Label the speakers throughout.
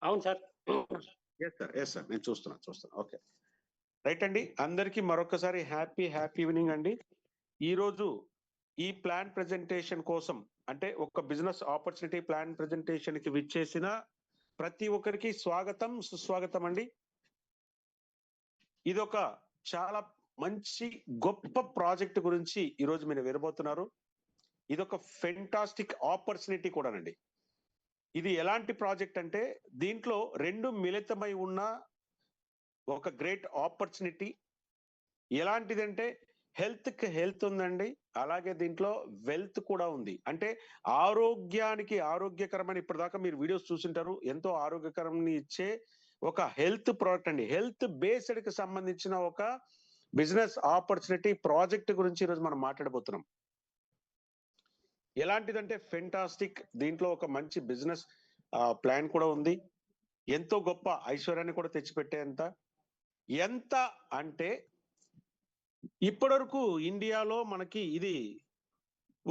Speaker 1: అవును sir.
Speaker 2: Yes sir నేను చూస్తున్నా. ఓకే రైట్ అండి. అందరికీ మరొకసారి హ్యాపీ ఈవినింగ్ అండి. ఈరోజు ఈ ప్లాన్ ప్రెజెంటేషన్ కోసం అంటే ఒక బిజినెస్ ఆపర్చునిటీ ప్లాన్ ప్రెజెంటేషన్ కి విచ్చేసిన ప్రతి ఒక్కరికి స్వాగతం సుస్వాగతం అండి. ఇదొక చాలా మంచి గొప్ప ప్రాజెక్ట్ గురించి ఈరోజు మీరు వినబోతున్నారు. ఇదొక ఫెంటాస్టిక్ ఆపర్చునిటీ కూడానండి. ఇది ఎలాంటి ప్రాజెక్ట్ అంటే దీంట్లో రెండు మిళితమై ఉన్న ఒక గ్రేట్ ఆపర్చునిటీ. ఎలాంటిదంటే హెల్త్ ఉందండి, అలాగే దీంట్లో వెల్త్ కూడా ఉంది. అంటే ఆరోగ్యకరమైన ఇప్పటిదాకా మీరు వీడియోస్ చూసింటారు, ఎంతో ఆరోగ్యకరాన్ని ఇచ్చే ఒక హెల్త్ ప్రోడక్ట్ అండి. హెల్త్ బేస్డ్ కి సంబంధించిన ఒక బిజినెస్ ఆపర్చునిటీ ప్రాజెక్ట్ గురించి ఈరోజు మనం మాట్లాడబోతున్నాం. ఎలాంటిదంటే ఫెంటాస్టిక్. దీంట్లో ఒక మంచి బిజినెస్ ప్లాన్ కూడా ఉంది. ఎంతో గొప్ప ఐశ్వర్యాన్ని కూడా తెచ్చిపెట్టేంత. ఎంత అంటే ఇప్పటివరకు ఇండియాలో మనకి ఇది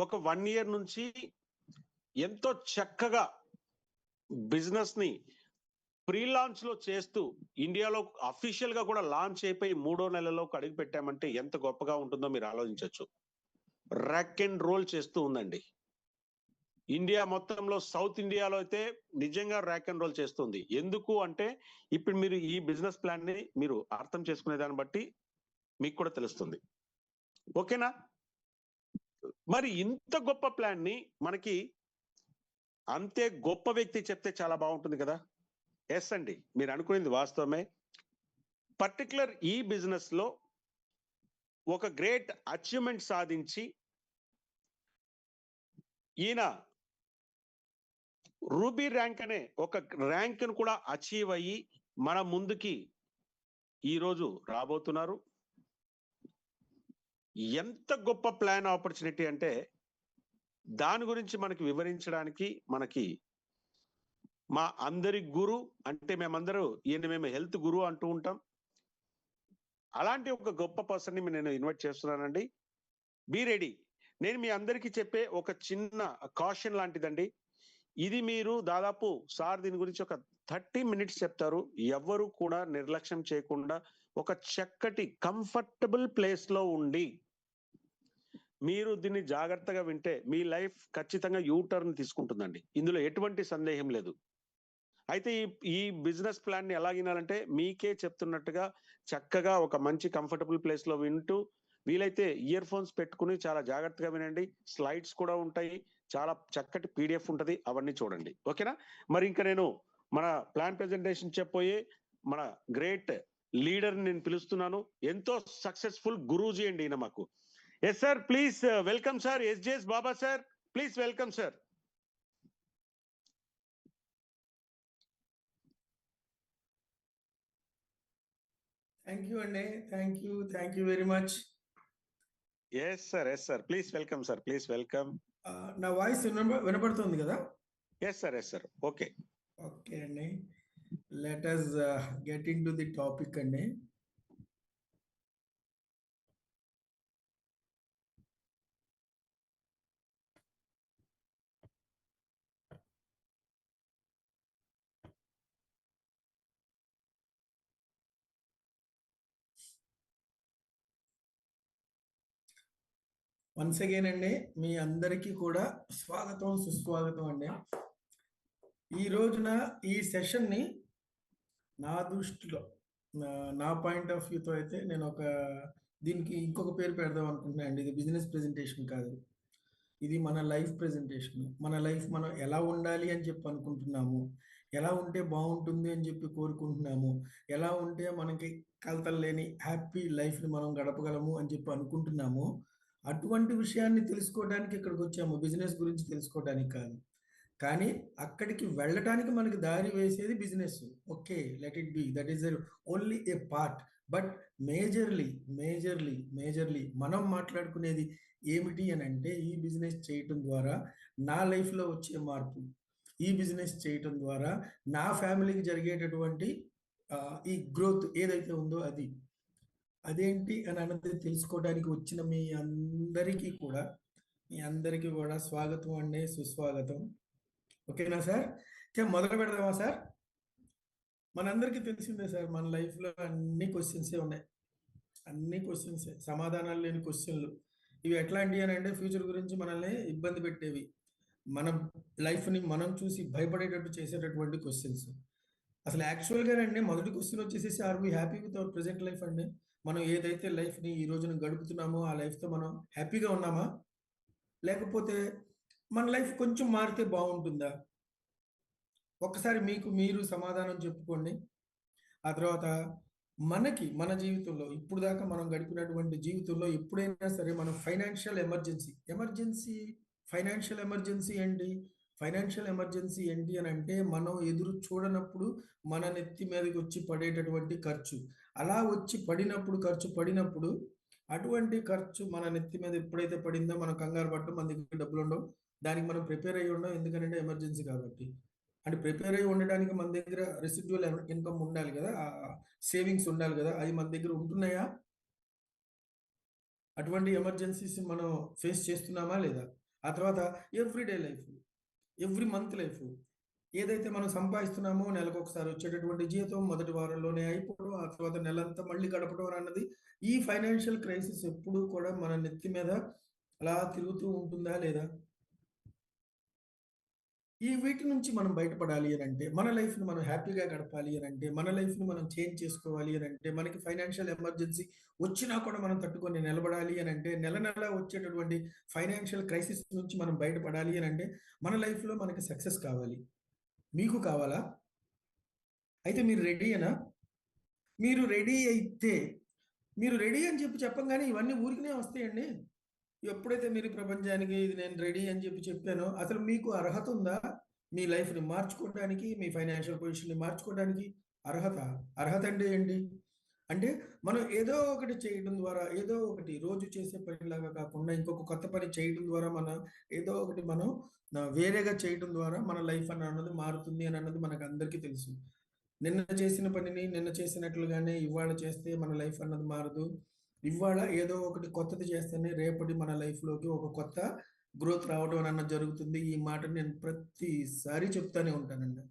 Speaker 2: ఒక 1 year నుంచి ఎంతో చక్కగా బిజినెస్ ని ప్రీ లాంచ్ లో చేస్తూ ఇండియాలో అఫీషియల్ గా కూడా లాంచ్ అయిపోయి 3వ నెలలో అడుగు పెట్టామంటే ఎంత గొప్పగా ఉంటుందో మీరు ఆలోచించవచ్చు. ర్యాక్ అండ్ రోల్ చేస్తూ ఉందండి. ఇండియా మొత్తంలో సౌత్ ఇండియాలో అయితే నిజంగా ర్యాక్ అండ్ రోల్ చేస్తుంది. ఎందుకు అంటే ఇప్పుడు మీరు ఈ బిజినెస్ ప్లాన్ ని మీరు అర్థం చేసుకునే దాన్ని బట్టి మీకు కూడా తెలుస్తుంది. ఓకేనా? మరి ఇంత గొప్ప ప్లాన్ ని మనకి అంతే గొప్ప వ్యక్తి చెప్తే చాలా బాగుంటుంది కదా. ఎస్ అండి, మీరు అనుకునేది వాస్తవమే. పర్టికులర్ ఈ బిజినెస్ లో ఒక గ్రేట్ అచీవ్మెంట్ సాధించి ఈయన రూబీ ర్యాంక్ అనే ఒక ర్యాంక్ ను కూడా అచీవ్ అయ్యి మన ముందుకి ఈరోజు రాబోతున్నారు. ఎంత గొప్ప ప్లాన్ ఆపర్చునిటీ అంటే దాని గురించి మనకి వివరించడానికి మనకి మా అందరి గురు అంటే మేము హెల్త్ గురు అంటూ ఉంటాం. అలాంటి ఒక గొప్ప పర్సన్ ని నేను ఇన్వైట్ చేస్తున్నానండి. Be ready. నేను మీ అందరికీ చెప్పే ఒక చిన్న కాషన్ లాంటిదండి. ఇది మీరు దాదాపు సార్ దీని గురించి ఒక 30 minutes చెప్తారు. ఎవరు కూడా నిర్లక్ష్యం చేయకుండా ఒక చక్కటి కంఫర్టబుల్ ప్లేస్ లో ఉండి మీరు దీన్ని జాగ్రత్తగా వింటే మీ లైఫ్ ఖచ్చితంగా యూటర్న్ తీసుకుంటుందండి. ఇందులో ఎటువంటి సందేహం లేదు. అయితే ఈ బిజినెస్ ప్లాన్ ని ఎలా వినాలంటే మీకే చెప్తున్నట్టుగా చక్కగా ఒక మంచి కంఫర్టబుల్ ప్లేస్ లో వింటూ వీలైతే ఇయర్ ఫోన్స్ పెట్టుకుని చాలా జాగ్రత్తగా వినండి. స్లైడ్స్ కూడా ఉంటాయి, చాలా చక్కటి PDF ఉంటది, అవన్నీ చూడండి. ఓకేనా? మరి ఇంకా నేను మన ప్లాన్ ప్రెజెంటేషన్ చెప్పబోయే మన గ్రేట్ లీడర్ నేను పిలుస్తున్నాను. ఎంతో సక్సెస్ఫుల్ గురూజీ అండి ఈయన మాకు. Yes sir, please welcome sir. SJS Baba sir, please welcome sir.
Speaker 3: Thank you అండి. Thank you very much.
Speaker 2: Yes sir, please welcome sir, please welcome.
Speaker 3: నా వాయిస్ వినపడుతుంది కదా?
Speaker 2: Yes sir. ఓకే
Speaker 3: అండి, let us get into the topic అండి. Once again అండి, మీ అందరికీ కూడా స్వాగతం సుస్వాగతం అండి. ఈ రోజున ఈ సెషన్ని నా దృష్టిలో నా పాయింట్ ఆఫ్ వ్యూతో అయితే నేను దీనికి ఇంకొక పేరు పెడదాం అనుకుంటున్నాను అండి. ఇది బిజినెస్ ప్రెజెంటేషన్ కాదు, ఇది మన లైఫ్ ప్రెజెంటేషన్. మన లైఫ్ మనం ఎలా ఉండాలి అని చెప్పి అనుకుంటున్నాము, ఎలా ఉంటే బాగుంటుంది అని చెప్పి కోరుకుంటున్నాము, ఎలా ఉంటే మనకి కలతలు లేని హ్యాపీ లైఫ్ని మనం గడపగలము అని చెప్పి అనుకుంటున్నాము. అటువంటి విషయాన్ని తెలుసుకోవడానికి ఇక్కడికి వచ్చాము, బిజినెస్ గురించి తెలుసుకోవడానికి కాదు. కానీ అక్కడికి వెళ్ళటానికి మనకి దారి వేసేది business. Okay, let it be, that is only A part. But majorly మనం మాట్లాడుకునేది ఏమిటి అని అంటే, ఈ బిజినెస్ చేయటం ద్వారా నా లైఫ్లో వచ్చే మార్పు, ఈ బిజినెస్ చేయటం ద్వారా నా ఫ్యామిలీకి జరిగేటటువంటి ఈ గ్రోత్ ఏదైతే ఉందో అదేంటి అని అన్నది తెలుసుకోవడానికి వచ్చిన మీ అందరికీ కూడా స్వాగతం అండి, సుస్వాగతం. ఓకేనా సార్? మొదలు పెడదామా సార్? మనందరికీ తెలిసిందే సార్, మన లైఫ్లో అన్ని క్వశ్చన్సే ఉన్నాయి. అన్ని క్వశ్చన్సే, సమాధానాలు లేని క్వశ్చన్లు. ఇవి ఎట్లాంటివి అని అంటే ఫ్యూచర్ గురించి మనల్ని ఇబ్బంది పెట్టేవి, మన లైఫ్ని మనం చూసి భయపడేటట్టు చేసేటటువంటి క్వశ్చన్స్. అసలు యాక్చువల్గానండి మొదటి క్వశ్చన్ వచ్చేసేసి, are we happy with our present life అండి? మనం ఏదైతే లైఫ్ని ఈ రోజున గడుపుతున్నామో ఆ లైఫ్తో మనం హ్యాపీగా ఉన్నామా, లేకపోతే మన లైఫ్ కొంచెం మారితే బాగుంటుందా? ఒక్కసారి మీకు మీరు సమాధానం చెప్పుకోండి. ఆ తర్వాత మన జీవితంలో ఇప్పుడు దాకా మనం గడిపినటువంటి జీవితంలో ఎప్పుడైనా సరే మనం ఫైనాన్షియల్ ఎమర్జెన్సీ ఏంటి? ఫైనాన్షియల్ ఎమర్జెన్సీ ఏంటి అని అంటే, మనం ఎదురు చూడనప్పుడు మన నెత్తి మీదకి వచ్చి పడేటటువంటి ఖర్చు. అలా వచ్చి ఖర్చు పడినప్పుడు అటువంటి ఖర్చు మన నెత్తి మీద ఎప్పుడైతే పడిందో మనం కంగారు పడటం, మన దగ్గర డబ్బులు ఉండవు. దానికి మనం ప్రిపేర్ అయ్యి ఉండం, ఎందుకంటే ఎమర్జెన్సీ కాబట్టి. అంటే ప్రిపేర్ అయ్యి ఉండడానికి మన దగ్గర రెసిడ్యువల్ ఇన్కమ్ ఉండాలి కదా, సేవింగ్స్ ఉండాలి కదా, అది మన దగ్గర ఉంటున్నాయా? అటువంటి ఎమర్జెన్సీస్ మనం ఫేస్ చేస్తున్నామా లేదా? ఆ తర్వాత everyday life, every month life, ఏదైతే మనం సంపాదిస్తున్నామో నెలకు ఒకసారి వచ్చేటటువంటి జీతం మొదటి వారంలోనే అయిపోవడం, ఆ తర్వాత నెలంతా మళ్ళీ గడపడం అన్నది, ఈ ఫైనాన్షియల్ క్రైసిస్ ఎప్పుడూ కూడా మన నెత్తి మీద అలా తిరుగుతూ ఉంటుందా లేదా? ఈ వీటి నుంచి మనం బయటపడాలి అని అంటే, మన లైఫ్ని మనం హ్యాపీగా గడపాలి అని అంటే, మన లైఫ్ని మనం చేంజ్ చేసుకోవాలి అని అంటే, మనకి ఫైనాన్షియల్ ఎమర్జెన్సీ వచ్చినా కూడా మనం తట్టుకొని నిలబడాలి అని అంటే, నెల నెల వచ్చేటటువంటి ఫైనాన్షియల్ క్రైసిస్ నుంచి మనం బయటపడాలి అని అంటే, మన లైఫ్లో మనకి సక్సెస్ కావాలి. మీకు కావాలా? అయితే మీరు రెడీయేనా? మీరు రెడీ అయితే, మీరు రెడీ అని చెప్పంగానే ఇవన్నీ ఊరికనే వస్తాయండి. ఎప్పుడైతే మీరు ప్రపంచానికి ఇది నేను రెడీ అని చెప్పానో, అసలు మీకు అర్హత ఉందా? మీ లైఫ్‌ని మార్చుకోవడానికి, మీ ఫైనాన్షియల్ పొజిషన్‌ని మార్చుకోవడానికి అర్హత? అర్హత అంటే ఏంటి? అంటే మనం ఏదో ఒకటి చేయడం ద్వారా, ఏదో ఒకటి రోజు చేసే పనిలాగా కాకుండా ఇంకొక కొత్త పని చేయడం ద్వారా, ఏదో ఒకటి మనం వేరేగా చేయడం ద్వారా మన లైఫ్ అన్నది మారుతుంది అని అన్నది మనకందరికీ తెలుసు. నిన్న చేసిన పనిని నిన్న చేసినట్లుగానే ఇవాళ చేస్తే మన లైఫ్ అన్నది మారదు. ఇవాళ ఏదో ఒకటి కొత్తది చేస్తేనే రేపటి మన లైఫ్‌లోకి ఒక కొత్త గ్రోత్ రావడం అన్నది జరుగుతుంది. ఈ మాటని నేను ప్రతిసారి చెప్తానే ఉంటానండి.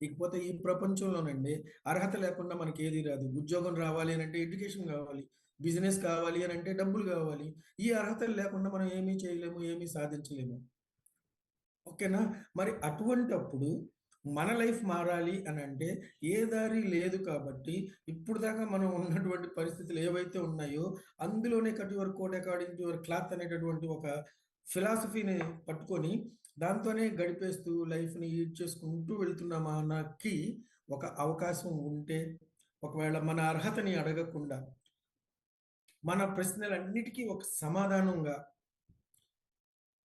Speaker 3: ఇకపోతే ఈ ప్రపంచంలోనండి అర్హత లేకుండా మనకేది రాదు. ఉద్యోగం రావాలి అనంటే ఎడ్యుకేషన్ కావాలి. బిజినెస్ కావాలి అనంటే డబ్బులు కావాలి. ఈ అర్హతలు లేకుండా మనం ఏమీ చేయలేము, ఏమీ సాధించలేము. ఓకేనా? మరి అటువంటప్పుడు మన లైఫ్ మారాలి అనంటే ఏ దారి లేదు కాబట్టి, ఇప్పుడు దాకా మనం ఉన్నటువంటి పరిస్థితులు ఏవైతే ఉన్నాయో అందులోనే cut your coat according to your cloth అనేటటువంటి ఒక ఫిలాసఫీని పట్టుకొని దాంతోనే గడిపేస్తూ లైఫ్‌ని లీడ్ చేసుకుంటూ వెళ్తున్నామా అన్నకి ఒక అవకాశం ఉంటే, ఒకవేళ మన అర్హతని అడగకుండా, మన ప్రశ్నలన్నిటికీ ఒక సమాధానంగా,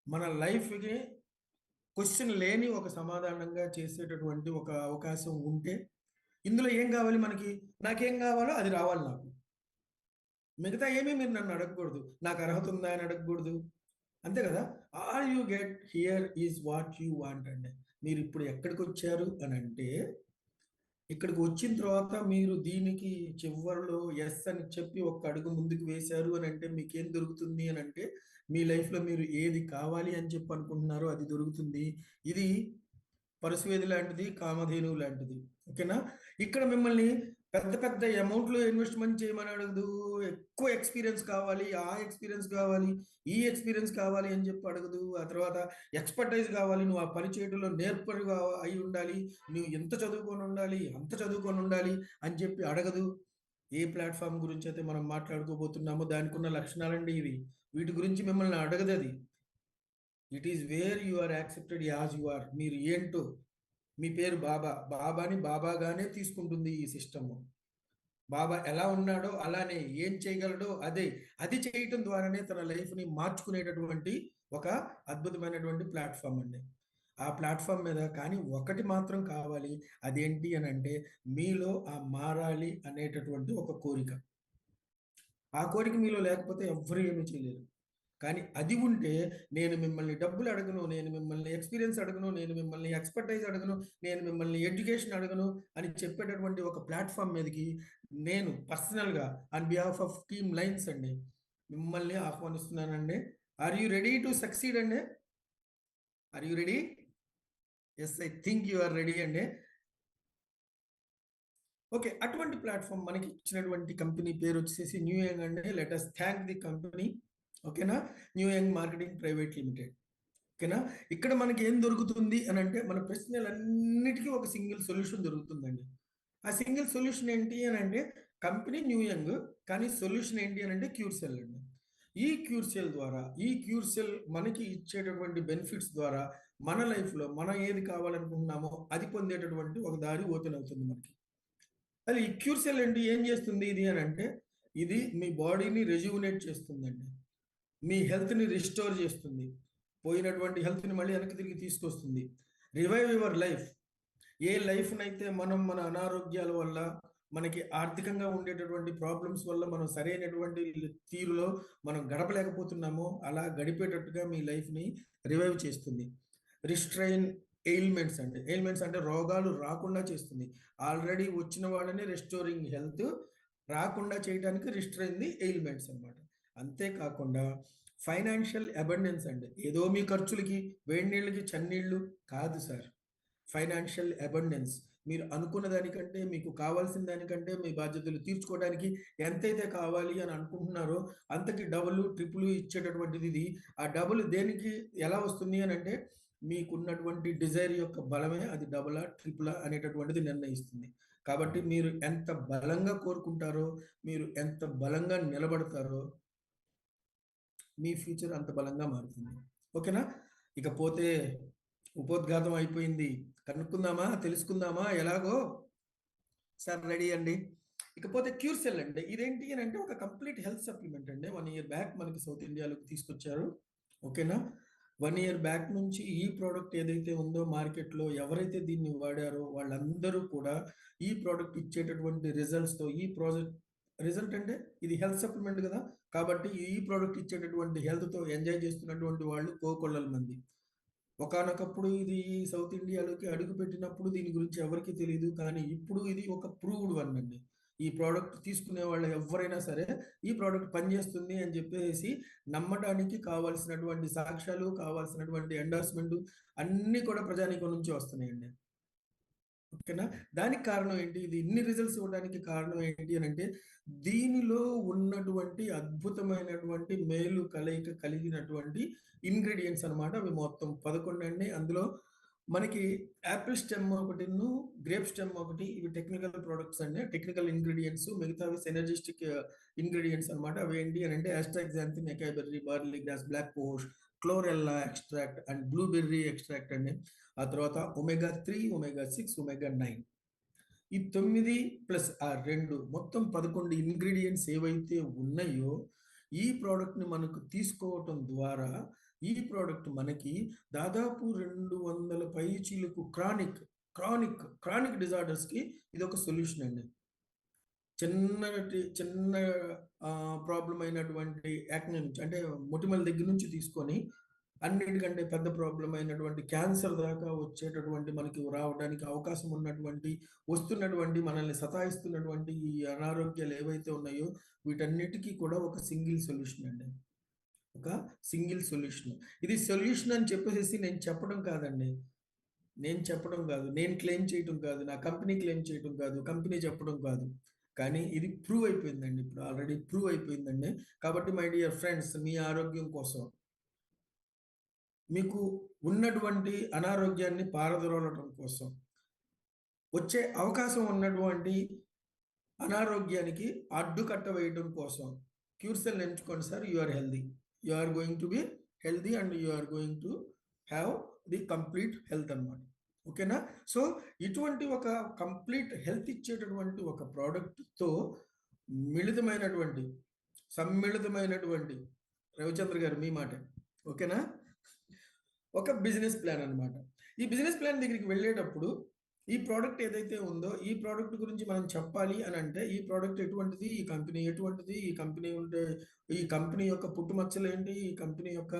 Speaker 3: మన లైఫ్‌కి క్వెషన్ లేని ఒక సమాధానంగా చేసేటటువంటి ఒక అవకాశం ఉంటే, ఇందులో ఏం కావాలి మనకి? నాకేం కావాలో అది రావాలి నాకు. మిగతా ఏమీ మీరు నన్ను అడగకూడదు. నాకు అర్హత ఉందా అని అడగకూడదు. అంతే కదా! All you get here is what you want అండి. మీరిప్పుడు ఎక్కడికొచ్చారు అనంటే, ఇక్కడికి వచ్చిన తర్వాత మీరు దీనికి చివరిలో యెస్ అని చెప్పి ఒక అడుగు ముందుకు వేశారు అనంటే మీకేం దొరుకుతుంది అనంటే, మీ లైఫ్‌లో మీరు ఏది కావాలి అని చెప్పి అనుకుంటున్నారో అది దొరుకుతుంది. ఇది పరశువేది లాంటిది, కామధేనువు లాంటిది. ఓకేనా? ఇక్కడ మిమ్మల్ని పెద్ద పెద్ద అమౌంట్‌లో ఇన్వెస్ట్‌మెంట్ చేయమని అడగదు. ఎక్కువ ఎక్స్‌పీరియన్స్ కావాలి, ఆ ఎక్స్‌పీరియన్స్ కావాలి, ఈ ఎక్స్‌పీరియన్స్ కావాలి అని చెప్పి అడగదు. ఆ తర్వాత ఎక్స్‌పర్టైజ్ కావాలి. నువ్వు ఆ పని చేయడంలో నేర్పరిగా అయి ఉండాలి. నువ్వు ఇంత చదువుకొని ఉండాలి, అంత చదువుకొని ఉండాలి అని చెప్పి అడగదు. ఏ ప్లాట్‌ఫార్మ్ గురించైతే మనం మాట్లాడుకోబోతున్నామో దానికున్న లక్షణాలండి ఇవి. వీటి గురించి మిమ్మల్ని అడగదది. It is where you are accepted as you are. మీరు ఏంటో, మీ పేరు బాబా. బాబాని బాబాగానే తీసుకుంటుంది ఈ సిస్టము. బాబా ఎలా ఉన్నాడో అలానే, ఏం చేయగలడో అదే. అది చేయటం ద్వారానే తన లైఫ్‌ని మార్చుకునేటటువంటి ఒక అద్భుతమైనటువంటి ప్లాట్‌ఫార్మ్ అండి. ఆ ప్లాట్‌ఫార్మ్ మీద కానీ ఒకటి మాత్రం కావాలి. అదేంటి అనంటే, మీలో ఆ మారాలి అనేటటువంటి ఒక కోరిక. ఆ కోరిక మీలో లేకపోతే ఎవ్వరు ఏమీ చేయలేరు. కానీ అది ఉంటే, నేను మిమ్మల్ని డబ్బులు అడగను, నేను మిమ్మల్ని ఎక్స్‌పీరియన్స్ అడగను, నేను మిమ్మల్ని ఎక్స్‌పర్టైజ్ అడగను, నేను మిమ్మల్ని ఎడ్యుకేషన్ అడగను అని చెప్పేటటువంటి ఒక ప్లాట్‌ఫార్మ్ మీదకి నేను పర్సనల్‌గా on behalf of team lines అండి మిమ్మల్ని ఆహ్వానిస్తున్నానండి. Are you ready to succeed అండి? Are you ready? Yes, I think you are ready అండి. ఓకే, అటువంటి ప్లాట్ఫామ్ మనకి ఇచ్చినటువంటి కంపెనీ పేరు వచ్చేసి న్యూ యంగ్ అండి. Let us thank the company. ఓకేనా, new young marketing private limited. ఓకేనా, ఇక్కడ మనకి ఏం దొరుకుతుంది అని అంటే మన ప్రశ్నలన్నిటికీ ఒక సింగిల్ సొల్యూషన్ దొరుకుతుందండి. ఆ సింగిల్ సొల్యూషన్ ఏంటి అని అంటే కంపెనీ న్యూ యంగ్, కానీ సొల్యూషన్ ఏంటి అని అంటే క్యూర్ సెల్ అండి. ఈ క్యూర్ సెల్ ద్వారా, ఈ క్యూర్ సెల్ మనకి ఇచ్చేటటువంటి బెనిఫిట్స్ ద్వారా మన లైఫ్లో మనం ఏది కావాలనుకుంటున్నామో అది పొందేటటువంటి ఒక దారి ఓపెన్ అవుతుంది మనకి. అది ఈ క్యూర్ సెల్ ఏంటి, ఏం చేస్తుంది ఇది అని అంటే ఇది మీ బాడీని రెజ్యూనేట్ చేస్తుందండి, మీ హెల్త్ని రిస్టోర్ చేస్తుంది, పోయినటువంటి హెల్త్ని మళ్ళీ వెనక్కి తిరిగి తీసుకొస్తుంది. Revive your life. ఏ లైఫ్నైతే మనం మన అనారోగ్యాల వల్ల మనకి ఆర్థికంగా ఉండేటటువంటి ప్రాబ్లమ్స్ వల్ల మనం సరైనటువంటి తీరులో మనం గడపలేకపోతున్నామో అలా గడిపేటట్టుగా మీ లైఫ్ని రివైవ్ చేస్తుంది. రిస్ట్రైన్ ఎయిల్మెంట్స్ అంటే, ఎయిల్మెంట్స్ అంటే రోగాలు రాకుండా చేస్తుంది. ఆల్రెడీ వచ్చిన వాళ్ళని రెస్టోరింగ్ హెల్త్ రాకుండా చేయడానికి రిస్ట్రైన్ ది ఎయిల్మెంట్స్ అనమాట. అంతేకాకుండా ఫైనాన్షియల్ అబండెన్స్ అండి, ఏదో మీ ఖర్చులకి వేడి నీళ్ళకి చన్నీళ్ళు కాదు సార్. ఫైనాన్షియల్ అబండెన్స్, మీరు అనుకున్న దానికంటే, మీకు కావాల్సిన దానికంటే మీ బాధ్యతలు తీర్చుకోవడానికి ఎంతైతే కావాలి అని అనుకుంటున్నారో అంతకి డబుల్ ట్రిపుల్ ఇచ్చేటటువంటిది ఇది. ఆ డబుల్ దేనికి ఎలా వస్తుంది అని అంటే మీకున్నటువంటి డిజైర్ యొక్క బలమే అది డబులా ట్రిపులా అనేటటువంటిది నిర్ణయిస్తుంది. కాబట్టి మీరు ఎంత బలంగా కోరుకుంటారో, మీరు ఎంత బలంగా నిలబడతారో మీ ఫ్యూచర్ అంత బలంగా మారుతుంది. ఓకేనా, ఇకపోతే ఉపోద్ఘాతం అయిపోయింది, కనుక్కుందామా, తెలుసుకుందామా ఎలాగో. సార్ రెడీ అండి. ఇకపోతే క్యూర్ సెల్ అండి, ఇదేంటి అని అంటే ఒక కంప్లీట్ హెల్త్ సప్లిమెంట్ అండి. 1 year బ్యాక్ మనకి సౌత్ ఇండియాలోకి తీసుకొచ్చారు. ఓకేనా, 1 year బ్యాక్ నుంచి ఈ ప్రోడక్ట్ ఏదైతే ఉందో మార్కెట్లో ఎవరైతే దీన్ని వాడారో వాళ్ళందరూ కూడా ఈ ప్రోడక్ట్ ఇచ్చేటటువంటి రిజల్ట్స్తో, ఈ రిజల్ట్ అంటే ఇది హెల్త్ సప్లిమెంట్ కదా, కాబట్టి ఈ ప్రోడక్ట్ ఇచ్చేటటువంటి హెల్త్తో ఎంజాయ్ చేస్తున్నటువంటి వాళ్ళు కోకొల్లల మంది. ఒకానొకప్పుడు ఇది సౌత్ ఇండియాలోకి అడుగు పెట్టినప్పుడు దీని గురించి ఎవరికీ తెలియదు, కానీ ఇప్పుడు ఇది ఒక ప్రూవ్డ్ వన్ అండి. ఈ ప్రోడక్ట్ తీసుకునే వాళ్ళు ఎవరైనా సరే ఈ ప్రోడక్ట్ పనిచేస్తుంది అని చెప్పేసి నమ్మడానికి కావాల్సినటువంటి సాక్ష్యాలు, కావాల్సినటువంటి ఎండార్స్మెంట్ అన్నీ కూడా ప్రజానీకం నుంచి వస్తున్నాయండి. ఓకేనా, దానికి కారణం ఏంటి, ఇది ఇన్ని రిజల్ట్స్ ఇవ్వడానికి కారణం ఏంటి అని అంటే దీనిలో ఉన్నటువంటి అద్భుతమైనటువంటి మేలు కలయిక కలిగినటువంటి ఇంగ్రీడియంట్స్ అనమాట. అవి మొత్తం 11 అండి. అందులో మనకి యాపిల్ స్టెమ్ ఒకటిను, గ్రేప్ స్టెమ్ ఒకటి, ఇవి టెక్నికల్ ప్రొడక్ట్స్ అండి, టెక్నికల్ ఇంగ్రీడియంట్స్. మిగతావి సెనర్జిస్టిక్ ఇంగ్రీడియంట్స్ అనమాట. అవి ఏంటి అని అంటే astaxanthin, acai berry, barley grass, black post, chlorella extract and blueberry extract అండి. ఆ తర్వాత omega-3, omega-6, omega-9, ఈ 9 ప్లస్ ఆ 2 మొత్తం 11 ఇంగ్రీడియంట్స్ ఏవైతే ఉన్నాయో ఈ ప్రోడక్ట్ని మనకు తీసుకోవటం ద్వారా ఈ ప్రోడక్ట్ మనకి దాదాపు 200 పైచీలకు క్రానిక్ డిజార్డర్స్కి ఇది ఒక సొల్యూషన్ అండి. చిన్న ప్రాబ్లం అయినటువంటి యాక్నే నుంచి, అంటే మొటిమల దగ్గర నుంచి తీసుకొని అన్నిటికంటే పెద్ద ప్రాబ్లం అయినటువంటి క్యాన్సర్ దాకా వచ్చేటటువంటి మనకి రావడానికి అవకాశం ఉన్నటువంటి, వస్తున్నటువంటి, మనల్ని సతాయిస్తున్నటువంటి ఈ అనారోగ్యాలు ఏవైతే ఉన్నాయో వీటన్నిటికీ కూడా ఒక సింగిల్ సొల్యూషన్ అండి. ఒక సింగిల్ సొల్యూషన్. ఇది సొల్యూషన్ అని చెప్పేసి నేను చెప్పడం కాదండి, నేను క్లెయిమ్ చేయటం కాదు, నా కంపెనీ క్లెయిమ్ చేయటం కాదు, కంపెనీ చెప్పడం కాదు, కానీ ఇది ప్రూవ్ అయిపోయిందండి. ఇప్పుడు ఆల్రెడీ ప్రూవ్ అయిపోయిందండి. కాబట్టి మై డియర్ ఫ్రెండ్స్, మీ ఆరోగ్యం కోసం, మీకు ఉన్నటువంటి అనారోగ్యాన్ని పారద్రోలటం కోసం, వచ్చే అవకాశం ఉన్నటువంటి అనారోగ్యానికి అడ్డుకట్ట వేయడం కోసం క్యూర్ సెల్ ఎంచుకోండి sir. You are healthy, you are going to be healthy and you are going to have the complete health అన్నమాట. ఓకేనా, సో ఇటువంటి ఒక కంప్లీట్ హెల్త్ ఇచ్చేటటువంటి ఒక ప్రోడక్ట్తో సమ్మిళితమైనటువంటి రవిచంద్ర గారు మీ మాట. ఓకేనా, ఒక బిజినెస్ ప్లాన్ అన్నమాట. ఈ బిజినెస్ ప్లాన్ దగ్గరికి వెళ్ళేటప్పుడు ఈ ప్రోడక్ట్ ఏదైతే ఉందో ఈ ప్రోడక్ట్ గురించి మనం చెప్పాలి అని అంటే ఈ ప్రోడక్ట్ ఎటువంటిది, ఈ కంపెనీ ఎటువంటిది, ఈ కంపెనీ యొక్క పుట్టుమచ్చలు ఏంటి, ఈ కంపెనీ యొక్క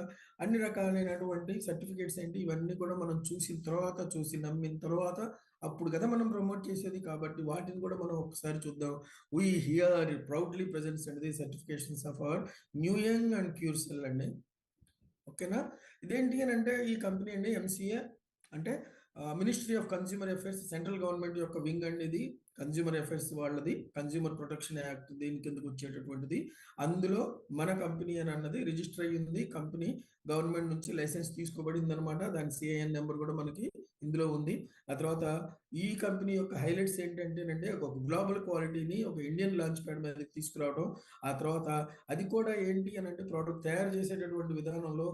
Speaker 3: అన్ని రకాలైనటువంటి సర్టిఫికేట్స్ ఏంటి, ఇవన్నీ కూడా మనం చూసి నమ్మిన తర్వాత అప్పుడు కదా మనం ప్రమోట్ చేసేది. కాబట్టి వాటిని కూడా మనం ఒకసారి చూద్దాం. We here proudly presents and the certifications of our new young and cure cell అండి. ఓకేనా, ఇదేంటి అని అంటే ఈ కంపెనీ అండి ఎంసీఏ అంటే ministry of consumer affairs, central government యొక్క వింగ్ అండి ఇది. కన్స్యూమర్ అఫైర్స్ వాళ్ళది, కన్స్యూమర్ ప్రొటెక్షన్ యాక్ట్ దీని కిందకు వచ్చేటటువంటిది. అందులో మన కంపెనీ అని అన్నది రిజిస్టర్ అయ్యింది. కంపెనీ గవర్నమెంట్ నుంచి లైసెన్స్ తీసుకోబడింది అనమాట. దాని సిఐఎన్ నెంబర్ కూడా మనకి ఇందులో ఉంది. ఆ తర్వాత ఈ కంపెనీ యొక్క హైలైట్స్ ఏంటంటేనంటే ఒక గ్లోబల్ క్వాలిటీని ఒక ఇండియన్ లాంచ్ ప్యాడ్ మీద తీసుకురావడం. ఆ తర్వాత అది కూడా ఏంటి అని అంటే ప్రోడక్ట్ తయారు చేసేటటువంటి విధానంలో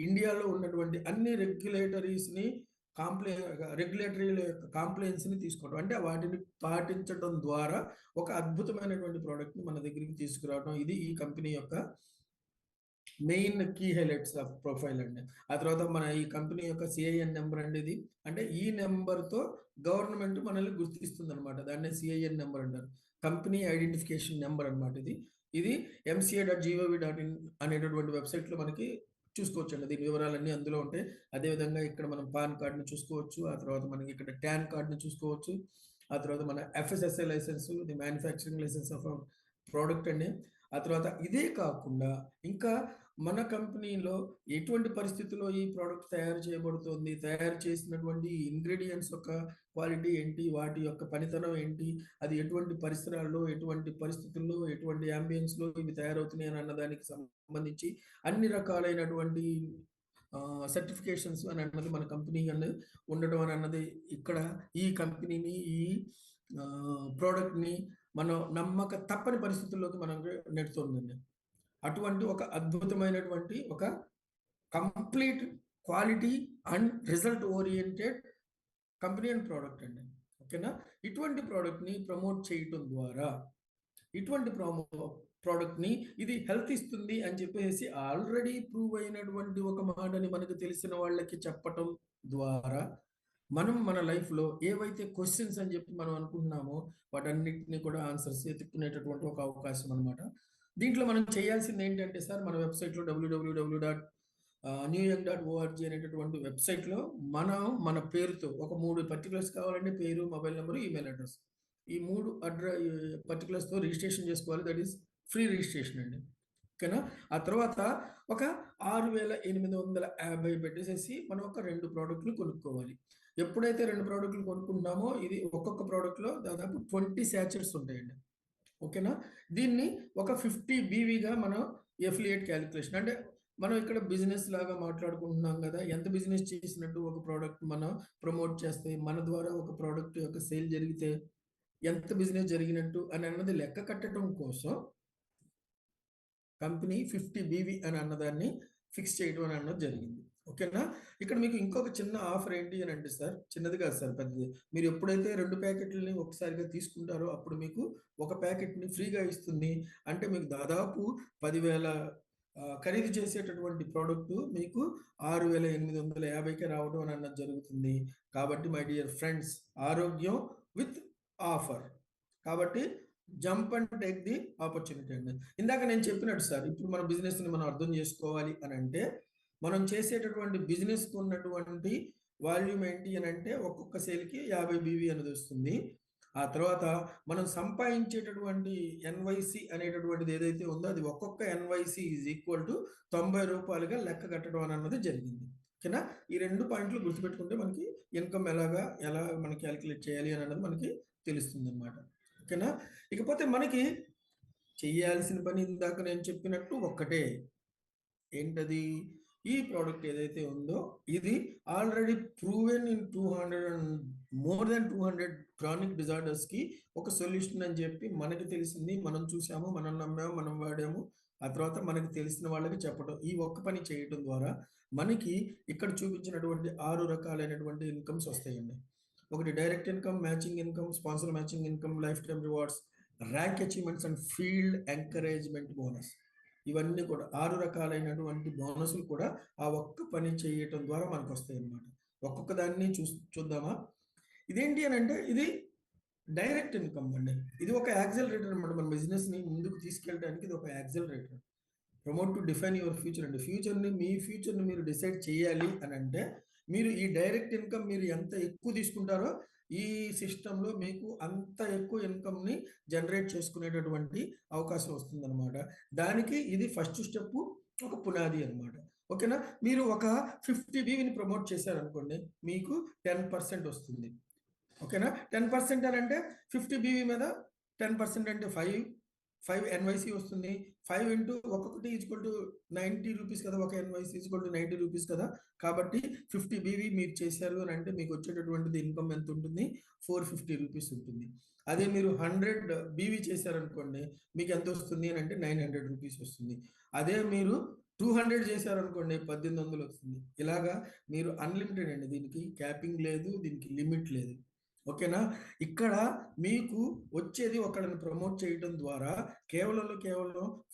Speaker 3: ఇండియాలో ఉన్నటువంటి అన్ని రెగ్యులేటరీస్ని రెగ్యులేటరీ కాంప్లైన్స్ ని తీసుకోవడం, అంటే వాటిని పాటించడం ద్వారా ఒక అద్భుతమైనటువంటి ప్రోడక్ట్ ని మన దగ్గరికి తీసుకురావడం. ఇది ఈ కంపెనీ యొక్క main key highlights of profile అండి. ఆ తర్వాత మన ఈ కంపెనీ యొక్క సిఐఎన్ నెంబర్ అండి ఇది. అంటే ఈ నెంబర్తో గవర్నమెంట్ మనల్ని గుర్తిస్తుంది అనమాట. దాన్నే సిఐఎన్ నెంబర్ అంటారు, కంపెనీ ఐడెంటిఫికేషన్ నెంబర్ అనమాట. ఇది mca.gov.in అనేటటువంటి వెబ్సైట్లో మనకి చూసుకోవచ్చండి. దీని వివరాలన్నీ అందులో ఉంటాయి. అదేవిధంగా ఇక్కడ మనం పాన్ కార్డ్ని చూసుకోవచ్చు. ఆ తర్వాత మనకి ఇక్కడ ట్యాన్ కార్డ్ని చూసుకోవచ్చు. ఆ తర్వాత మన FSSAI license, the manufacturing license of product అండి. ఆ తర్వాత ఇదే కాకుండా ఇంకా మన కంపెనీలో ఎటువంటి పరిస్థితుల్లో ఈ ప్రోడక్ట్ తయారు చేయబడుతుంది, తయారు చేసినటువంటి ఇంగ్రీడియంట్స్ యొక్క క్వాలిటీ ఏంటి, వాటి యొక్క పనితనం ఏంటి, అది ఎటువంటి పరిసరాల్లో, ఎటువంటి పరిస్థితుల్లో, ఎటువంటి అంబియన్స్లో ఇవి తయారవుతున్నాయి అని అన్నదానికి సంబంధించి అన్ని రకాలైనటువంటి సర్టిఫికేషన్స్ అని అన్నది మన కంపెనీ అనేది ఉండడం అని అన్నది ఇక్కడ ఈ కంపెనీని, ఈ ప్రోడక్ట్ని మనం నమ్మక తప్పని పరిస్థితుల్లోకి మనం నెడుతుందండి. అటువంటి ఒక అద్భుతమైనటువంటి ఒక complete quality and result oriented company and product అండి. ఓకేనా? ఇటువంటి ప్రోడక్ట్ని ప్రమోట్ చేయటం ద్వారా, ఇటువంటి ప్రోడక్ట్ని ఇది హెల్త్ ఇస్తుంది అని చెప్పేసి ఆల్రెడీ ప్రూవ్ అయినటువంటి ఒక మాటని మనకు తెలిసిన వాళ్ళకి చెప్పటం ద్వారా మనం మన లైఫ్లో ఏవైతే క్వశ్చన్స్ అని చెప్పి మనం అనుకుంటున్నామో వాటన్నిటిని కూడా ఆన్సర్స్ ఎత్తుక్కునేటటువంటి ఒక అవకాశం అనమాట. దీంట్లో మనం చేయాల్సింది ఏంటంటే సార్, మన వెబ్సైట్లో www.newyoung.org అనేటటువంటి వెబ్సైట్లో మనం మన పేరుతో ఒక 3 పర్టికులర్స్ కావాలంటే పేరు, మొబైల్ నెంబరు, ఈమెయిల్ అడ్రస్, ఈ 3 పర్టికులర్స్తో రిజిస్ట్రేషన్ చేసుకోవాలి. దట్ ఈస్ ఫ్రీ రిజిస్ట్రేషన్ అండి. ఓకేనా? ఆ తర్వాత ఒక 6,850 పెట్టేసేసి మనం ఒక 2 ప్రోడక్ట్లు కొనుక్కోవాలి. ఎప్పుడైతే 2 ప్రోడక్ట్లు కొనుక్కుంటామో ఇది ఒక్కొక్క ప్రోడక్ట్లో దాదాపు 20 శాచెట్స్ ఉంటాయండి. ఓకేనా? దీన్ని ఒక 50 BVగా మనం ఎఫిలియేట్ క్యాలిక్యులేషన్, అంటే మనం ఇక్కడ బిజినెస్ లాగా మాట్లాడుకుంటున్నాం కదా, ఎంత బిజినెస్ చేసినట్టు ఒక ప్రోడక్ట్ మనం ప్రమోట్ చేస్తే, మన ద్వారా ఒక ప్రోడక్ట్ యొక్క సేల్ జరిగితే ఎంత బిజినెస్ జరిగినట్టు అని అన్నది లెక్క కట్టడం కోసం కంపెనీ 50 BV అని అన్నదాన్ని ఫిక్స్ చేయడం అని అన్నది జరిగింది. ఓకేనా? ఇక్కడ మీకు ఇంకొక చిన్న ఆఫర్ ఏంటి అని అంటే సార్, చిన్నది కాదు సార్, పెద్దది. మీరు ఎప్పుడైతే 2 ప్యాకెట్లని ఒకసారిగా తీసుకుంటారో అప్పుడు మీకు ఒక ప్యాకెట్ని ఫ్రీగా ఇస్తుంది. అంటే మీకు దాదాపు 10,000 ఖరీదు చేసేటటువంటి ప్రోడక్ట్ మీకు 6,850కే రావడం అని అన్నది జరుగుతుంది. కాబట్టి మై డియర్ ఫ్రెండ్స్, ఆరోగ్యం విత్ ఆఫర్. కాబట్టి jump and take the opportunity అండి. ఇందాక నేను చెప్పినట్టు సార్, ఇప్పుడు మన బిజినెస్ని మనం అర్థం చేసుకోవాలి అని అంటే మనం చేసేటటువంటి బిజినెస్కి ఉన్నటువంటి వాల్యూమ్ ఏంటి అని అంటే ఒక్కొక్క సేల్కి 50 BV అనేది వస్తుంది. ఆ తర్వాత మనం సంపాదించేటటువంటి NYC అనేటటువంటిది ఏదైతే ఉందో అది ఒక్కొక్క NYC ఈజ్ ఈక్వల్ టు 90 రూపాయలుగా లెక్క కట్టడం అని అన్నది జరిగింది. ఓకేనా? ఈ 2 పాయింట్లు గుర్తుపెట్టుకుంటే మనకి ఇన్కమ్ ఎలా మనం క్యాలిక్యులేట్ చేయాలి అని అన్నది మనకి తెలుస్తుంది అనమాట. ఓకేనా? ఇకపోతే మనకి చేయాల్సిన పని ఇందాక నేను చెప్పినట్టు ఒక్కటే, ఏంటది? ఈ ప్రోడక్ట్ ఏదైతే ఉందో ఇది ఆల్రెడీ ప్రూవెన్ ఇన్ 200 క్రానిక్ డిజార్డర్స్కి ఒక సొల్యూషన్ అని చెప్పి మనకి తెలిసింది, మనం చూసాము, మనం నమ్మాము, మనం వాడాము. ఆ తర్వాత మనకి తెలిసిన వాళ్ళకి చెప్పడం, ఈ ఒక్క పని చేయటం ద్వారా మనకి ఇక్కడ చూపించినటువంటి 6 రకాలైనటువంటి ఇన్కమ్స్ వస్తాయండి. ఒకటి direct income, matching income, sponsor matching income, life time rewards, rank achievements and field encouragement bonus. ఇవన్నీ కూడా 6 రకాలైనటువంటి బోనస్లు కూడా ఆ ఒక్క పని చేయటం ద్వారా మనకు వస్తాయి అన్నమాట. ఒక్కొక్క దాన్ని చూద్దామా? ఇదేంటి అని అంటే ఇది డైరెక్ట్ ఇన్కమ్ అండి. ఇది ఒక యాక్సెలరేటర్ అనమాట. మన బిజినెస్ని ముందుకు తీసుకెళ్ళడానికి ఇది ఒక accelerator. Promote to define your future అండి. మీ ఫ్యూచర్ని మీరు డిసైడ్ చేయాలి అని అంటే మీరు ఈ డైరెక్ట్ ఇన్కమ్ మీరు ఎంత ఎక్కువ తీసుకుంటారో ఈ సిస్టంలో మీకు అంత ఎక్కువ ఇన్కమ్ని జనరేట్ చేసుకునేటటువంటి అవకాశం వస్తుందన్నమాట. దానికి ఇది ఫస్ట్ స్టెప్, ఒక పునాది అనమాట. ఓకేనా? మీరు ఒక 50 బీవీని ప్రమోట్ చేశారనుకోండి, మీకు 10% వస్తుంది. ఓకేనా? 10% అని అంటే 50 బీవీ మీద 10% అంటే 5 ఎన్వైసీ వస్తుంది. 5 ఇంటూ ఒక్కొక్కటి ఈక్వల్ టు 90 రూపీస్ కదా, ఒక ఎన్వైసీ ఈక్వల్ టు 90 రూపీస్ కదా. కాబట్టి 50 బీవీ మీరు చేశారు అని అంటే మీకు వచ్చేటటువంటిది ఇన్కమ్ ఎంత ఉంటుంది? 450 రూపీస్ ఉంటుంది. అదే మీరు 100 బీవీ చేశారనుకోండి, మీకు ఎంత వస్తుంది అని అంటే 900 రూపీస్ వస్తుంది. అదే మీరు 200 చేశారనుకోండి 1800 వస్తుంది. ఇలాగా మీరు అన్లిమిటెడ్ అండి, దీనికి క్యాపింగ్ లేదు, దీనికి లిమిట్ లేదు. ఓకేనా? ఇక్కడ మీకు వచ్చేది ఒకళ్ళని ప్రమోట్ చేయడం ద్వారా కేవలం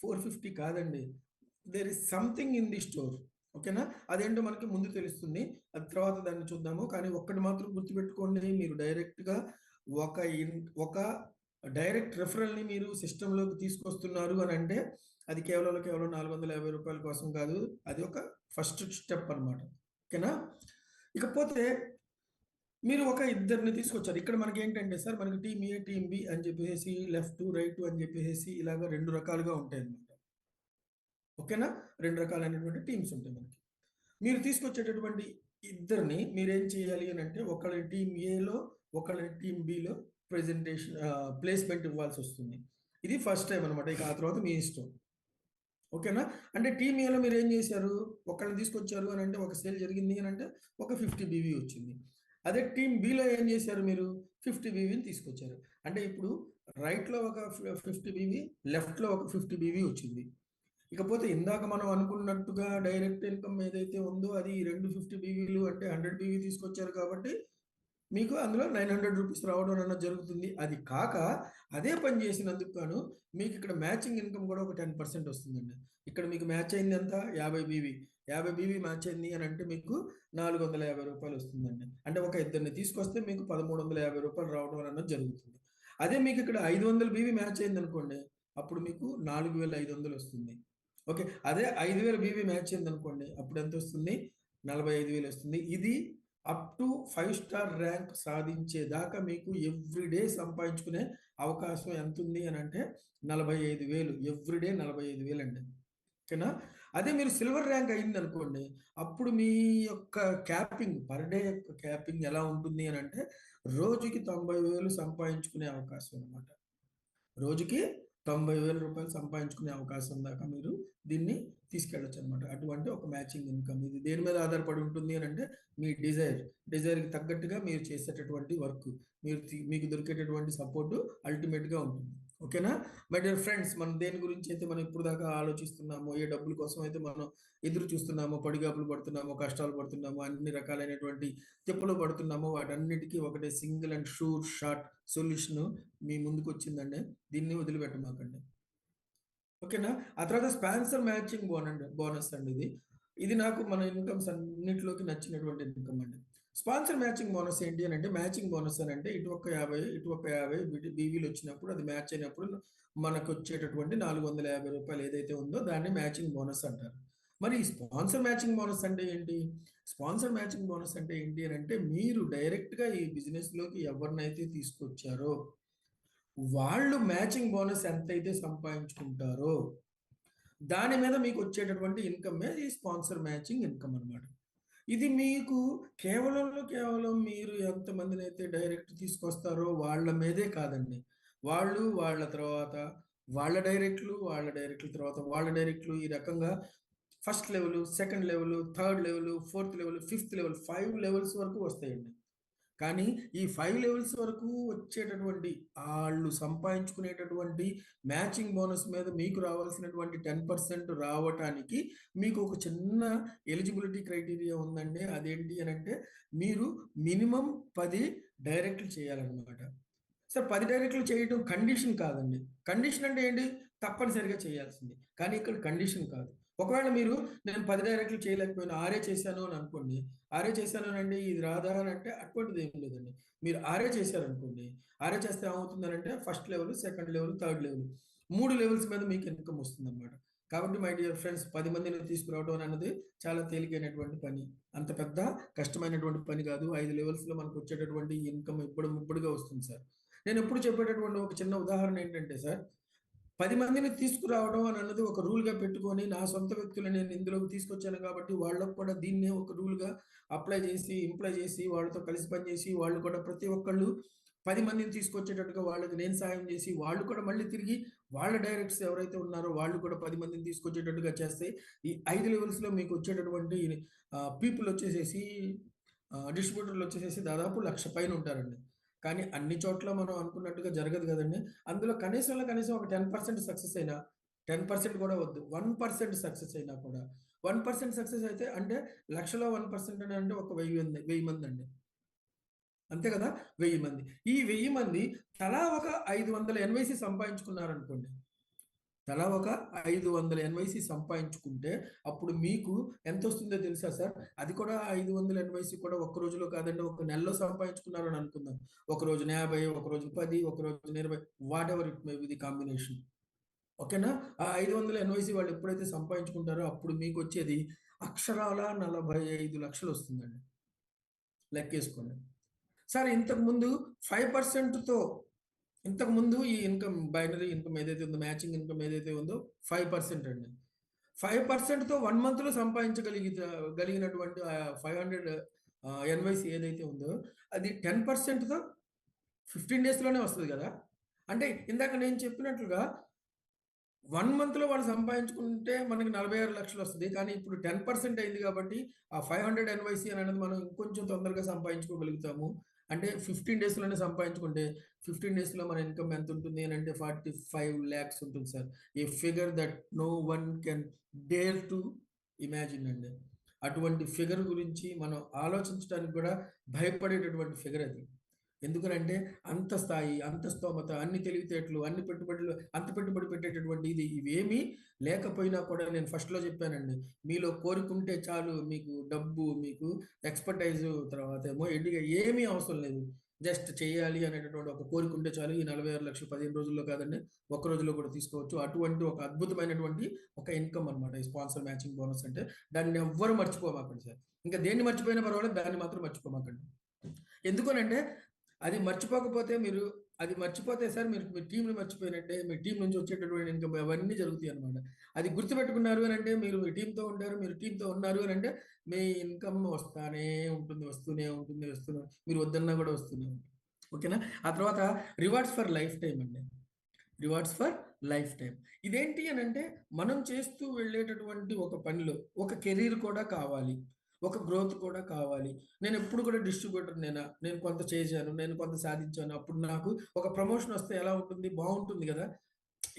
Speaker 3: 450 కాదండి, there is something in the store. ఓకేనా? అదేంటో మనకి ముందు తెలుస్తుంది, అది తర్వాత దాన్ని చూద్దాము. కానీ ఒక్కటి మాత్రం గుర్తుపెట్టుకోండి, మీరు డైరెక్ట్గా ఒక డైరెక్ట్ రెఫరల్ని మీరు సిస్టంలోకి తీసుకొస్తున్నారు అని అంటే అది కేవలం 450 రూపాయల కోసం కాదు, అది ఒక ఫస్ట్ స్టెప్ అనమాట. ఓకేనా? ఇకపోతే మీరు ఒక ఇద్దరిని తీసుకొచ్చారు. ఇక్కడ మనకి ఏంటంటే సార్, మనకి టీమ్ ఏ, టీమ్ బి అని చెప్పేసి, లెఫ్ట్ రైట్ అని చెప్పేసి ఇలాగ 2 రకాలుగా ఉంటాయి అన్నమాట. ఓకేనా? 2 రకాలైనటువంటి టీమ్స్ ఉంటాయి మనకి. మీరు తీసుకొచ్చేటటువంటి ఇద్దరిని మీరేం చేయాలి అని అంటే, ఒకళ్ళని టీమ్ ఏలో, ఒకళ్ళని టీమ్ బిలో ప్లేస్మెంట్ ఇవ్వాల్సి వస్తుంది. ఇది ఫస్ట్ టైం అనమాట. ఇక ఆ తర్వాత మీ ఇష్టం. ఓకేనా? అంటే టీమ్ ఏలో మీరు ఏం చేశారు, ఒకళ్ళని తీసుకొచ్చారు అని అంటే, ఒక సేల్ జరిగింది అని అంటే ఒక 50 బీవీ వచ్చింది. అదే టీమ్ బిలో ఏం చేశారు, మీరు 50 బీవీని తీసుకొచ్చారు. అంటే ఇప్పుడు రైట్లో ఒక 50 బీవీ, లెఫ్ట్లో ఒక 50 బీవీ వచ్చింది. ఇకపోతే ఇందాక మనం అనుకున్నట్టుగా డైరెక్ట్ ఇన్కమ్ ఏదైతే ఉందో అది 250 బీవీలు అంటే 100 బీవీ తీసుకొచ్చారు కాబట్టి మీకు అందులో 900 రూపీస్ రావడం అన్నది జరుగుతుంది. అది కాక అదే పని చేసినందుకు గాను మీకు ఇక్కడ మ్యాచింగ్ ఇన్కమ్ కూడా ఒక 10% వస్తుందండి. ఇక్కడ మీకు మ్యాచ్ అయింది ఎంత? 50 బీవీ. 50 బీవీ మ్యాచ్ అయింది అని అంటే మీకు 450 రూపాయలు వస్తుందండి. అంటే ఒక ఇద్దరిని తీసుకొస్తే మీకు 1350 రూపాయలు రావడం అన్నది జరుగుతుంది. అదే మీకు ఇక్కడ 500 బీవీ మ్యాచ్ అయింది అనుకోండి, అప్పుడు మీకు 4500 వస్తుంది. ఓకే. అదే 5000 బీవీ మ్యాచ్ అయింది అనుకోండి, అప్పుడు ఎంత వస్తుంది? 45000 వస్తుంది. ఇది అప్ టు 5 స్టార్ ర్యాంక్ సాధించేదాకా మీకు ఎవ్రీడే సంపాదించుకునే అవకాశం ఎంత ఉంది అని అంటే 45,000. ఎవ్రీడే 45,000 అండి. ఓకేనా? అదే మీరు సిల్వర్ ర్యాంక్ అయింది అనుకోండి, అప్పుడు మీ యొక్క క్యాపింగ్, పర్ డే యొక్క క్యాపింగ్ ఎలా ఉంటుంది అని అంటే రోజుకి 90,000 సంపాదించుకునే అవకాశం అనమాట. రోజుకి 90,000 రూపాయలు సంపాదించుకునే అవకాశం దాకా మీరు దీన్ని తీసుకెళ్ళొచ్చు అనమాట. అటువంటి ఒక మ్యాచింగ్ ఇన్కమ్. ఇది దేని మీద ఆధారపడి ఉంటుంది అని అంటే మీ డిజైర్కి తగ్గట్టుగా మీరు చేసేటటువంటి వర్క్, మీకు దొరికేటటువంటి సపోర్ట్ అల్టిమేట్గా ఉంటుంది. ఓకేనా? మై డియర్ ఫ్రెండ్స్, మనం దేని గురించి అయితే మనం ఇప్పుడు దాకా ఆలోచిస్తున్నామో, ఏ డబ్బుల కోసం అయితే మనం ఎదురు చూస్తున్నామో, పడిగాపులు పడుతున్నామో, కష్టాలు పడుతున్నామో, అన్ని రకాలైనటువంటి తిప్పలు పడుతున్నామో, వాటన్నిటికీ ఒకటే single and sure short solution మీ ముందుకు వచ్చిందండి. దీన్ని వదిలిపెట్టమాకండి. ఓకేనా? ఆ తర్వాత స్పాన్సర్ మ్యాచింగ్ బోనస్ అండి ఇది. ఇది నాకు మన ఇన్కమ్స్ అన్నిటిలోకి నచ్చినటువంటి ఇన్కమ్ అండి. స్పాన్సర్ మ్యాచింగ్ బోనస్ ఏంటి అని అంటే, మ్యాచింగ్ బోనస్ అని అంటే ఇటు ఒక 50, ఇటు ఒక 50 బీవీలు వచ్చినప్పుడు అది మ్యాచ్ అయినప్పుడు మనకు వచ్చేటటువంటి 450 రూపాయలు ఏదైతే ఉందో దాన్ని మ్యాచింగ్ బోనస్ అంటారు. మరి ఈ స్పాన్సర్ మ్యాచింగ్ బోనస్ అంటే ఏంటి? స్పాన్సర్ మ్యాచింగ్ బోనస్ అంటే ఏంటి అని అంటే, మీరు డైరెక్ట్‌గా ఈ బిజినెస్‌లోకి ఎవరినైతే తీసుకొచ్చారో వాళ్ళు మ్యాచింగ్ బోనస్ ఎంతైతే సంపాదించుకుంటారో దాని మీద మీకు వచ్చేటటువంటి ఇన్కమే ఈ స్పాన్సర్ మ్యాచింగ్ ఇన్కమ్ అనమాట. ఇది మీకు కేవలం మీరు ఎంతమందినైతే డైరెక్ట్ తీసుకొస్తారో వాళ్ళ మీదే కాదండి. వాళ్ళ తర్వాత వాళ్ళ డైరెక్ట్‌లు తర్వాత వాళ్ళ డైరెక్ట్‌లు, ఈ రకంగా first level, second level, third level, fourth level, fifth level, 5 levels వరకు వస్తాయండి. కానీ ఈ 5 లెవెల్స్ వరకు వచ్చేటటువంటి ఆళ్ళు సంపాదించుకునేటటువంటి మ్యాచింగ్ బోనస్ మీద మీకు రావాల్సినటువంటి 10% రావటానికి మీకు ఒక చిన్న ఎలిజిబిలిటీ క్రైటీరియా ఉందండి. అదేంటి అని అంటే మీరు మినిమమ్ 10 డైరెక్ట్‌లు చేయాలన్నమాట. సార్ 10 డైరెక్ట్‌లు చేయటం కండిషన్ కాదండి. కండిషన్ అంటే ఏంటి? తప్పనిసరిగా చేయాల్సింది. కానీ ఇక్కడ కండిషన్ కాదు. ఒకవేళ మీరు నేను 10 డైరెక్ట్‌లు చేయలేకపోయినా 6 చేశాను అని అనుకోండి. 6 చేశాననండి ఇది రాదా అని అంటే అటువంటిది ఏం లేదండి. మీరు 6 చేశారనుకోండి. 6 చేస్తే ఏమవుతుందనంటే first level, second level, third level 3 levels మీద మీకు ఇన్కమ్ వస్తుందన్నమాట. కాబట్టి మై డియర్ ఫ్రెండ్స్, 10 మందిని తీసుకురావడం అన్నది చాలా తేలికైనటువంటి పని. అంత పెద్ద కష్టమైనటువంటి పని కాదు. 5 లెవెల్స్‌లో మనకు వచ్చేటటువంటి ఇన్కమ్ ఇప్పుడుగా వస్తుంది సార్. నేను ఎప్పుడు చెప్పేటటువంటి ఒక చిన్న ఉదాహరణ ఏంటంటే సార్, 10 మందిని తీసుకురావడం అని అన్నది ఒక రూల్గా పెట్టుకొని నా సొంత వ్యక్తులు నేను ఇందులోకి తీసుకొచ్చాను కాబట్టి వాళ్ళకు కూడా దీన్నే ఒక రూల్గా ఇంప్లై చేసి వాళ్ళతో కలిసి పనిచేసి వాళ్ళు కూడా ప్రతి ఒక్కళ్ళు 10 మందిని తీసుకొచ్చేటట్టుగా వాళ్ళకి నేను సాయం చేసి వాళ్ళు కూడా మళ్ళీ తిరిగి వాళ్ళ డైరెక్టర్స్ ఎవరైతే ఉన్నారో వాళ్ళు కూడా 10 మందిని తీసుకొచ్చేటట్టుగా చేస్తే ఈ 5 లెవెల్స్లో మీకు వచ్చేటటువంటి పీపుల్ వచ్చేసేసి డిస్ట్రిబ్యూటర్లు వచ్చేసేసి దాదాపు 1,00,000 పైన ఉంటారండి. కానీ అన్ని చోట్ల మనం అనుకున్నట్టుగా జరగదు కదండి. అందులో కనీసం ఒక 10% సక్సెస్ అయినా 10% కూడా వద్దు 1% సక్సెస్ అయినా కూడా 1% సక్సెస్ అయితే అంటే 1,00,000లో 1% అని అంటే ఒక 1000 మంది అండి. అంతే కదా, 1000 మంది. ఈ 1000 మంది తలా ఒక 500 ఎన్వైసీ సంపాదించుకున్నారనుకోండి, తలా ఒక 500 ఎన్వైసీ సంపాదించుకుంటే అప్పుడు మీకు ఎంత వస్తుందో తెలుసా సార్? అది కూడా 500 ఎన్వైసీ కూడా ఒక్క రోజులో కాదండి, ఒక నెలలో సంపాదించుకున్నారని అనుకుందాం. ఒక రోజు 50, ఒక రోజు 10, ఒక రోజు 20, what ever it may be the combination. ఓకేనా? ఆ 500 ఎన్వైసీ వాళ్ళు ఎప్పుడైతే సంపాదించుకుంటారో అప్పుడు మీకు వచ్చేది అక్షరాల 45 లక్షలు వస్తుందండి. లెక్కేసుకోండి సార్. ఇంతకుముందు 5%తో ఇంతకుముందు ఈ ఇన్కమ్ బైనరీ ఇన్కమ్ ఏదైతే ఉందో, మ్యాచింగ్ ఇన్కమ్ ఏదైతే ఉందో 5% అండి. 5%తో 1 మంత్లో సంపాదించగలిగినటువంటి 500 ఎన్వైసీ ఏదైతే ఉందో అది 10%తో 15 డేస్లోనే వస్తుంది కదా. అంటే ఇందాక నేను చెప్పినట్లుగా 1 మంత్లో వాళ్ళు సంపాదించుకుంటే మనకి 46 లక్షలు వస్తుంది. కానీ ఇప్పుడు 10% అయింది కాబట్టి ఆ 500 ఎన్వైసీ అనేది మనం ఇంకొంచెం తొందరగా సంపాదించుకోగలుగుతాము. అంటే 15 డేస్లోనే సంపాదించుకుంటే 15 డేస్లో మన ఇన్కమ్ ఎంత ఉంటుంది అని అంటే 45 lakhs ఉంటుంది sir. A figure that no one can dare to imagine అండి. అటువంటి ఫిగర్ గురించి మనం ఆలోచించడానికి కూడా భయపడేటటువంటి ఫిగర్ అది. ఎందుకనంటే అంత స్థాయి, అంత స్తోమత, అన్ని తెలివితేటలు, అన్ని పెట్టుబడులు, అంత పెట్టుబడి పెట్టేటటువంటి ఇవేమీ లేకపోయినా కూడా నేను ఫస్ట్లో చెప్పానండి, మీలో కోరుకుంటే చాలు మీకు డబ్బు, మీకు ఎక్స్పర్టైజ్, తర్వాత ఏమో ఏమీ అవసరం లేదు. జస్ట్ చేయాలి అనేటటువంటి ఒక కోరుకుంటే చాలు. ఈ 46 లక్షలు 15 రోజుల్లో కాదండి, ఒక్క రోజులో కూడా తీసుకోవచ్చు. అటువంటి ఒక అద్భుతమైనటువంటి ఒక ఇన్కమ్ అనమాట ఈ స్పాన్సర్ మ్యాచింగ్ బోనస్ అంటే. దాన్ని ఎవ్వరు మర్చిపోమాకండి సార్. ఇంకా దేన్ని మర్చిపోయినా పర్వాలేదు, దాన్ని మాత్రం మర్చిపోమాకండి. ఎందుకనంటే అది మర్చిపోతే సార్ మీరు మీ టీంని మర్చిపోయినట్టే. మీ టీం నుంచి వచ్చేటటువంటి ఇన్కమ్ అవన్నీ జరుగుతాయి అనమాట. అది గుర్తుపెట్టుకున్నారు అని అంటే మీరు మీ టీంతో ఉంటారు, మీరు టీంతో ఉన్నారు అని అంటే మీ ఇన్కమ్ వస్తూనే ఉంటుంది. మీరు వద్దన్నా కూడా వస్తూనే ఉంటుంది. ఓకేనా? ఆ తర్వాత రివార్డ్స్ ఫర్ లైఫ్ టైం అండి. రివార్డ్స్ ఫర్ లైఫ్ టైం ఇదేంటి అని అంటే మనం చేస్తూ వెళ్ళేటటువంటి ఒక పనిలో ఒక కెరీర్ కూడా కావాలి, ఒక గ్రోత్ కూడా కావాలి. నేను ఎప్పుడు కూడా డిస్ట్రిబ్యూటర్ నేను కొంత చేశాను, నేను కొంత సాధించాను. అప్పుడు నాకు ఒక ప్రమోషన్ వస్తే ఎలా ఉంటుంది? బాగుంటుంది కదా.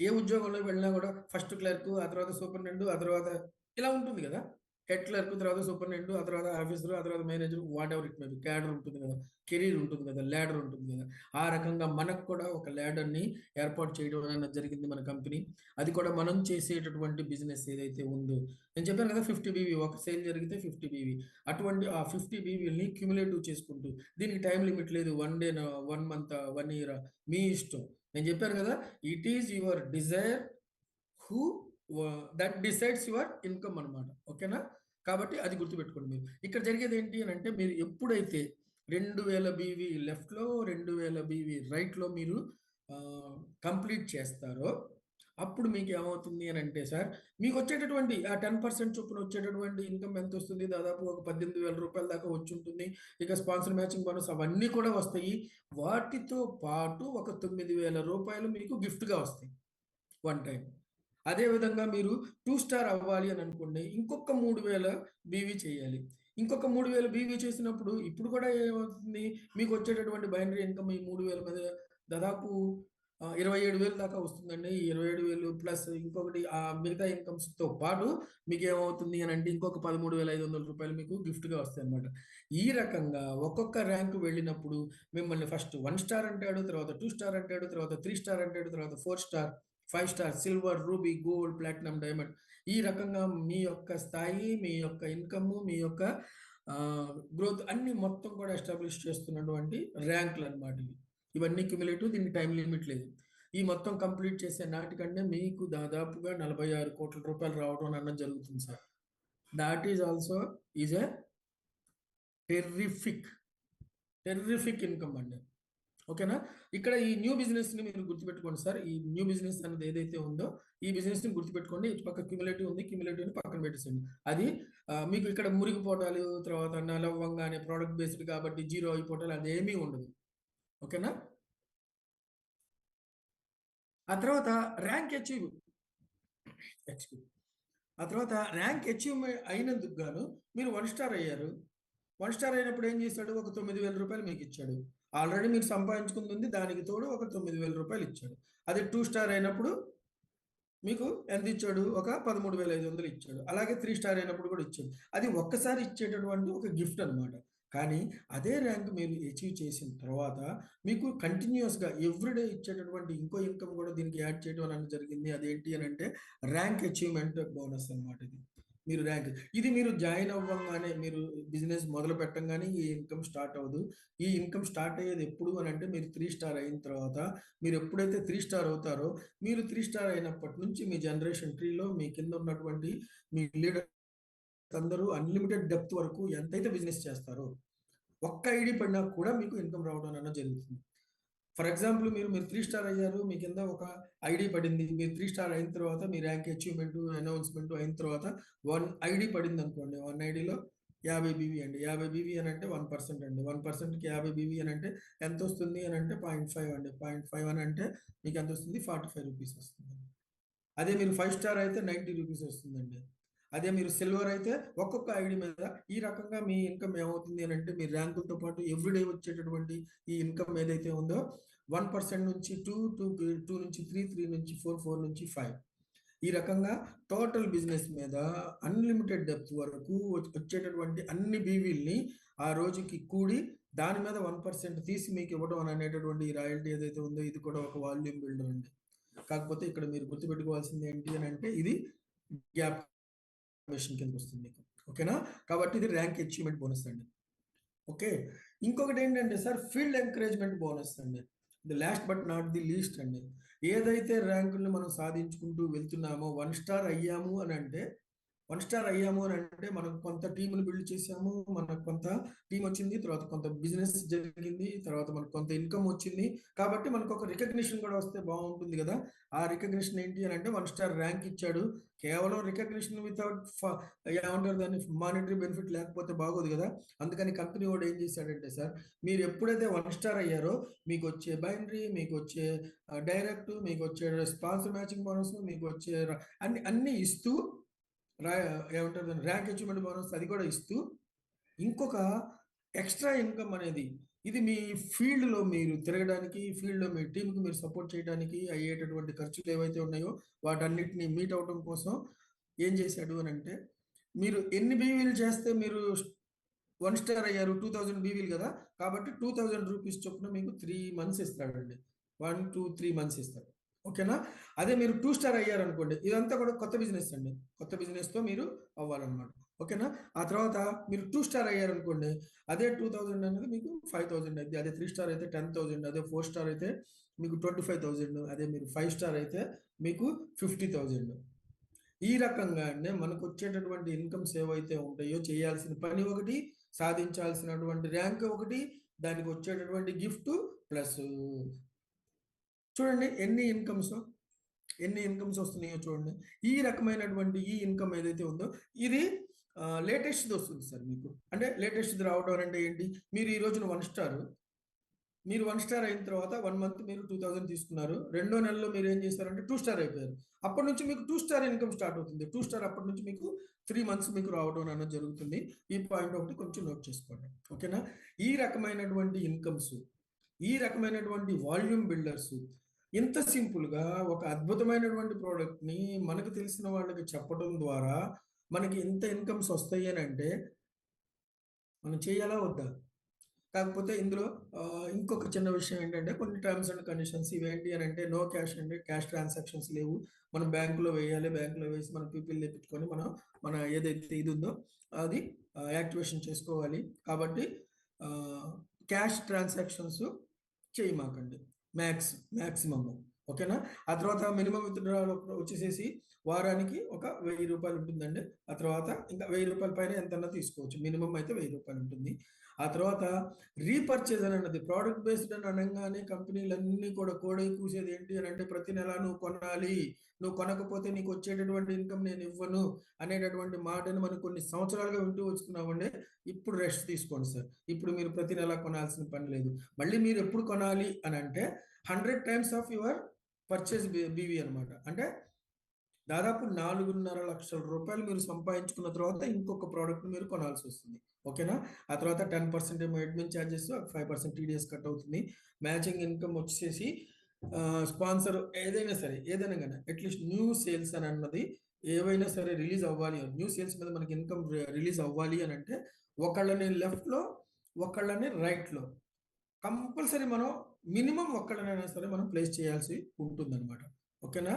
Speaker 3: ఏ ఉద్యోగంలో వెళ్ళినా కూడా ఫస్ట్ క్లర్క్, ఆ తర్వాత సూపరింటెండెంట్, ఆ తర్వాత ఇలా ఉంటుంది కదా. హెడ్ క్లర్క్, తర్వాత సూపరింటెండెంట్, ఆ తర్వాత ఆఫీసర్, ఆ తర్వాత manager, what ever it may be. Cadre ఉంటుంది కదా, కెరీర్ ఉంటుంది కదా, ల్యాడర్ ఉంటుంది కదా. ఆ రకంగా మనకు కూడా ఒక ల్యాడర్ని ఏర్పాటు చేయడం అనేది జరిగింది మన కంపెనీ. అది కూడా మనం చేసేటటువంటి బిజినెస్ ఏదైతే ఉందో, నేను చెప్పాను కదా 50 BV, ఒక సేల్ జరిగితే 50 BV. అటువంటి ఆ 50 BVని క్యూములేటివ్ చేసుకుంటూ, దీనికి టైం లిమిట్ లేదు, 1 డే, 1 మంత్, 1 ఇయర్, మీ ఇష్టం. నేను చెప్పాను కదా, it is your desire who that decides your income అనమాట. ఓకేనా? కాబట్టి అది గుర్తుపెట్టుకోండి. మీరు ఇక్కడ జరిగేది ఏంటి అని అంటే, మీరు ఎప్పుడైతే 2000 BV లెఫ్ట్లో 2000 BV రైట్లో మీరు కంప్లీట్ చేస్తారో అప్పుడు మీకు ఏమవుతుంది అని అంటే సార్, మీకు వచ్చేటటువంటి ఆ 10% చొప్పున వచ్చేటటువంటి ఇన్కమ్ ఎంత వస్తుంది? దాదాపు ఒక 18,000 రూపాయల దాకా వచ్చి ఉంటుంది. ఇక స్పాన్సర్ మ్యాచింగ్ బోనస్ అవన్నీ కూడా వస్తాయి. వాటితో పాటు ఒక 9,000 రూపాయలు మీకు గిఫ్ట్గా వస్తాయి వన్ టైం. అదేవిధంగా మీరు 2 స్టార్ అవ్వాలి అని అనుకోండి, ఇంకొక 3,000 BV చేయాలి. ఇంకొక 3,000 BV చేసినప్పుడు ఇప్పుడు కూడా ఏమవుతుంది? మీకు వచ్చేటటువంటి బైనరీ ఇన్కమ్ ఈ 3,000 మీద దాదాపు 27,000 దాకా వస్తుందండి. ఈ 27,000 ప్లస్ ఇంకొకటి మిగతా ఇన్కమ్స్తో పాటు మీకు ఏమవుతుంది అని అంటే ఇంకొక 13,500 రూపాయలు మీకు గిఫ్ట్గా వస్తాయి అన్నమాట. ఈ రకంగా ఒక్కొక్క ర్యాంక్ వెళ్ళినప్పుడు మిమ్మల్ని ఫస్ట్ 1 స్టార్ అంటాడు, తర్వాత 2 స్టార్ అంటాడు, తర్వాత 3 స్టార్ అంటాడు, తర్వాత 4 star, 5 star, silver, ruby, gold, platinum, diamond. ఈ రకంగా మీ యొక్క స్థాయి, మీ యొక్క ఇన్కమ్, మీ యొక్క గ్రోత్ అన్ని మొత్తం కూడా ఎస్టాబ్లిష్ చేస్తున్నటువంటి ర్యాంకులు అనమాట ఇవి. ఇవన్నీ క్యుములేటివ్, దీనికి టైం లిమిట్ లేదు. ఈ మొత్తం కంప్లీట్ చేసే నాటికంటే మీకు దాదాపుగా 46 కోట్ల రూపాయలు రావడం అన్నది జరుగుతుంది sir. That is also a terrific income అండి. ఓకేనా? ఇక్కడ ఈ న్యూ బిజినెస్ని మీరు గుర్తుపెట్టుకోండి సార్. ఈ న్యూ బిజినెస్ అనేది ఏదైతే ఉందో ఈ బిజినెస్ని గుర్తుపెట్టుకోండి. ఇటు పక్క క్యుములేటివ్ ఉంది, క్యుములేటివ్ని పక్కన పెట్టేసండి. అది మీకు ఇక్కడ మురిగిపోవటాలు, తర్వాత నలవ్వంగానే ప్రోడక్ట్ బేస్డ్ కాబట్టి జీరో అయిపోవటాలు అదేమీ ఉండదు. ఓకేనా? ఆ తర్వాత ర్యాంక్ అచీవ్ ఆ తర్వాత ర్యాంక్ అచీవ్ అయినందుకు గాను మీరు 1 స్టార్ అయ్యారు. 1 స్టార్ అయినప్పుడు ఏం చేశాడు? ఒక 9,000 రూపాయలు మీకు ఇచ్చాడు. ఆల్రెడీ మీరు సంపాదించుకుంది ఉంది, దానికి తోడు ఒక 9,000 రూపాయలు ఇచ్చాడు. అదే 2 స్టార్ అయినప్పుడు మీకు ఎంత ఇచ్చాడు? ఒక 13,500 ఇచ్చాడు. అలాగే 3 స్టార్ అయినప్పుడు కూడా ఇచ్చాడు. అది ఒక్కసారి ఇచ్చేటటువంటి ఒక గిఫ్ట్ అనమాట. కానీ అదే ర్యాంక్ మీరు అచీవ్ చేసిన తర్వాత మీకు కంటిన్యూస్గా ఎవ్రీడే ఇచ్చేటటువంటి ఇంకో ఇన్కమ్ కూడా దీనికి యాడ్ చేయడం అనేది జరిగింది. అదేంటి అని అంటే ర్యాంక్ అచీవ్మెంట్ బోనస్ అనమాట. మీరు ర్యాంక్ ఇది మీరు జాయిన్ అవ్వగానే మీరు బిజినెస్ మొదలు పెట్టంగానే ఈ ఇన్కమ్ స్టార్ట్ అవ్వదు. ఈ ఇన్కమ్ స్టార్ట్ అయ్యేది ఎప్పుడు అని అంటే మీరు 3 స్టార్ అయిన తర్వాత. మీరు ఎప్పుడైతే 3 స్టార్ అవుతారో మీరు 3 స్టార్ అయినప్పటి నుంచి మీ జనరేషన్ ట్రీలో మీ కింద ఉన్నటువంటి మీ లీడర్ అందరూ అన్లిమిటెడ్ డెప్త్ వరకు ఎంతైతే బిజినెస్ చేస్తారో ఒక్క ఐడి పడినా కూడా మీకు ఇన్కమ్ రావడం అనేది జరుగుతుంది. ఫర్ ఎగ్జాంపుల్ మీరు 3 స్టార్ అయ్యారు, మీ కింద ఒక ఐడి పడింది. మీరు 3 స్టార్ అయిన తర్వాత మీ ర్యాంక్ అచీవ్మెంట్ అనౌన్స్మెంట్ అయిన తర్వాత 1 ఐడి పడింది అనుకోండి. 1 ఐడిలో 50 బీవీ అండి. 50 బీవీ అని అంటే 1% అండి. 1%కి 50 బీవీ అని అంటే ఎంత వస్తుంది అని అంటే 0.5 అండి. 0.5 అని అంటే మీకు ఎంత వస్తుంది? 45 రూపీస్ వస్తుంది. అదే మీరు 5 స్టార్ అయితే 90 రూపీస్ వస్తుందండి. అదే మీరు సిల్వర్ అయితే ఒక్కొక్క ఐడి మీద ఈ రకంగా మీ ఇన్కమ్ ఏమవుతుంది అని అంటే మీ ర్యాంకులతో పాటు ఎవ్రీడే వచ్చేటటువంటి ఈ ఇన్కమ్ ఏదైతే ఉందో 1% నుంచి 2 నుంచి 3 నుంచి 4 నుంచి 5 ఈ రకంగా టోటల్ బిజినెస్ మీద అన్లిమిటెడ్ డెప్త్ వరకు వచ్చేటటువంటి అన్ని బీవీల్ని ఆ రోజుకి కూడి దాని మీద 1% తీసి మీకు ఇవ్వడం అనేటటువంటి ఈ రాయల్టీ ఏదైతే ఉందో ఇది కూడా ఒక వాల్యూమ్ బిల్డర్ అండి. కాకపోతే ఇక్కడ మీరు గుర్తుపెట్టుకోవాల్సింది ఏంటి అని అంటే ఇది గ్యాప్ కమిషన్ కింద వస్తుంది మీకు. ఓకేనా? కాబట్టి ఇది ర్యాంక్ అచీవ్మెంట్ బోనస్ అండి. ఓకే, ఇంకొకటి ఏంటంటే సార్ ఫీల్డ్ ఎంకరేజ్మెంట్ బోనస్ అండి. The last but not the least అండి. ఏదైతే ర్యాంకుల్ని మనం సాధించుకుంటూ వెళ్తున్నామో 1 స్టార్ అయ్యాము అని అంటే 1 స్టార్ అయ్యాము అని అంటే మనం కొంత టీంని బిల్డ్ చేసాము, మనకు కొంత టీం వచ్చింది, తర్వాత కొంత బిజినెస్ జరిగింది, తర్వాత మనకు కొంత ఇన్కమ్ వచ్చింది. కాబట్టి మనకు ఒక రికగ్నిషన్ కూడా వస్తే బాగుంటుంది కదా. ఆ రికగ్నిషన్ ఏంటి అని అంటే 1 స్టార్ ర్యాంక్ ఇచ్చాడు. కేవలం రికగ్నిషన్ వితౌట్ ఏమంటారు దాన్ని మానిటరీ బెనిఫిట్ లేకపోతే బాగోదు కదా. అందుకని కంపెనీ వాడు ఏం చేశాడంటే సార్ మీరు ఎప్పుడైతే 1 స్టార్ అయ్యారో మీకు వచ్చే బైనరీ, మీకు వచ్చే డైరెక్ట్, మీకు వచ్చే స్పాన్సర్ మ్యాచింగ్ బోనస్, మీకు వచ్చే అన్ని ఇస్తూ ఏమంటారు దాన్ని ర్యాంక్ అచీవ్మెంట్ బోనస్ అది కూడా ఇస్తూ ఇంకొక ఎక్స్ట్రా ఇన్కమ్ అనేది ఇది మీ ఫీల్డ్లో మీరు తిరగడానికి, ఫీల్డ్లో మీ టీంకి మీరు సపోర్ట్ చేయడానికి అయ్యేటటువంటి ఖర్చులు ఏవైతే ఉన్నాయో వాటన్నిటిని మీట్ అవడం కోసం ఏం చేశాడు అని అంటే మీరు ఎన్ని బీవీలు చేస్తే మీరు 1 స్టార్ అయ్యారు 2000 బీవీలు కదా, కాబట్టి 2000 రూపీస్ చొప్పున మీకు 3 మంత్స్ ఇస్తాడండి. 1 2 3 మంత్స్ ఇస్తాడు. ఓకేనా? అదే మీరు 2 స్టార్ అయ్యారు అనుకోండి, ఇదంతా కూడా కొత్త బిజినెస్ అండి. కొత్త బిజినెస్తో మీరు అవ్వాలన్నమాట. ఓకేనా? ఆ తర్వాత మీరు 2 స్టార్ అయ్యారు అనుకోండి, అదే 2000 అనేది మీకు 5000 అయింది. అదే 3 స్టార్ అయితే 10,000, అదే 4 స్టార్ అయితే మీకు 25,000, అదే మీరు 5 స్టార్ అయితే మీకు 50,000. ఈ రకంగానే మనకు వచ్చేటటువంటి ఇన్కమ్స్ ఏవైతే ఉంటాయో చేయాల్సిన పని ఒకటి, సాధించాల్సినటువంటి ర్యాంక్ ఒకటి, దానికి వచ్చేటటువంటి గిఫ్ట్ ప్లస్ చూడండి ఎన్ని ఇన్కమ్స్ వస్తున్నాయో చూడండి. ఈ రకమైనటువంటి ఈ ఇన్కమ్ ఏదైతే ఉందో ఇది లేటెస్ట్ది వస్తుంది సార్ మీకు. అంటే లేటెస్ట్ది రావడం అంటే ఏంటి? మీరు ఈ రోజున 1 స్టార్ మీరు 1 స్టార్ అయిన తర్వాత 1 మంత్ మీరు 2000 తీసుకున్నారు. రెండో నెలలో మీరు ఏం చేశారంటే 2 స్టార్ అయిపోయారు. అప్పటి నుంచి మీకు 2 స్టార్ ఇన్కమ్ స్టార్ట్ అవుతుంది. 2 స్టార్ అప్పటి నుంచి మీకు 3 మంత్స్ మీకు రావడం అనేది జరుగుతుంది. ఈ పాయింట్ ఒకటి కొంచెం నోట్ చేసుకోండి. ఓకేనా? ఈ రకమైనటువంటి ఇన్కమ్స్, ఈ రకమైనటువంటి వాల్యూమ్ బిల్డర్స్ ఇంత సింపుల్గా ఒక అద్భుతమైనటువంటి ప్రోడక్ట్ని మనకు తెలిసిన వాళ్ళకి చెప్పడం ద్వారా మనకి ఇంత ఇన్కమ్స్ వస్తాయి అని అంటే మనం చేయాలా వద్దా? కాకపోతే ఇందులో ఇంకొక చిన్న విషయం ఏంటంటే కొన్ని టర్మ్స్ అండ్ కండిషన్స్ ఇవేంటి అని అంటే నో క్యాష్ అండి. క్యాష్ ట్రాన్సాక్షన్స్ లేవు. మనం బ్యాంకులో వేయాలి. బ్యాంకులో వేసి మనం పీపీఎల్ తెప్పించుకొని మన ఏదైతే ఇది ఉందో అది యాక్టివేషన్ చేసుకోవాలి. కాబట్టి క్యాష్ ట్రాన్సాక్షన్స్ చేయమాకండి మ్యాక్సిమమ్. ఓకేనా? ఆ తర్వాత మినిమం విత్డ్రాల్ వచ్చేసేసి వారానికి ఒక 1000 రూపాయలు ఉంటుందండి. ఆ తర్వాత ఇంకా 1000 రూపాయల పైన ఎంతన్నా తీసుకోవచ్చు. మినిమం అయితే 1000 రూపాయలు ఉంటుంది. ఆ తర్వాత రీపర్చేజ్ అని అన్నది, ప్రోడక్ట్ బేస్డ్ అని అనగానే కంపెనీలన్నీ కూడా కోడై కూసేది ఏంటి అని అంటే ప్రతి నెల నువ్వు కొనాలి, నువ్వు కొనకపోతే నీకు వచ్చేటటువంటి ఇన్కమ్ నేను ఇవ్వను అనేటటువంటి మాటను మనం కొన్ని సంవత్సరాలుగా వింటూ వస్తున్నామండి. ఇప్పుడు రెస్ట్ తీసుకోండి సార్. ఇప్పుడు మీరు ప్రతి నెల కొనాల్సిన పని లేదు. మళ్ళీ మీరు ఎప్పుడు కొనాలి అని అంటే 100 times of your purchase BV అనమాట. అంటే దాదాపు 4.5 లక్షల రూపాయలు మీరు సంపాదించుకున్న తర్వాత ఇంకొక ప్రోడక్ట్ మీరు కొనాల్సి వస్తుంది. ఓకేనా? ఆ తర్వాత 10% ఏమో అడ్మిన్ ఛార్జెస్, 5% టీడీఎస్ కట్ అవుతుంది. మ్యాచింగ్ ఇన్కమ్ వచ్చేసి స్పాన్సర్ ఏదైనా సరే, ఏదైనా కానీ అట్లీస్ట్ న్యూ సేల్స్ అని అన్నది ఏవైనా సరే రిలీజ్ అవ్వాలి, న్యూ సేల్స్ మీద మనకి ఇన్కమ్ రిలీజ్ అవ్వాలి అని అంటే ఒకళ్ళని లెఫ్ట్లో ఒకళ్ళని రైట్లో కంపల్సరీ మనం మినిమం ఒక్కళ్ళనైనా సరే మనం ప్లేస్ చేయాల్సి ఉంటుందన్నమాట. ఓకేనా?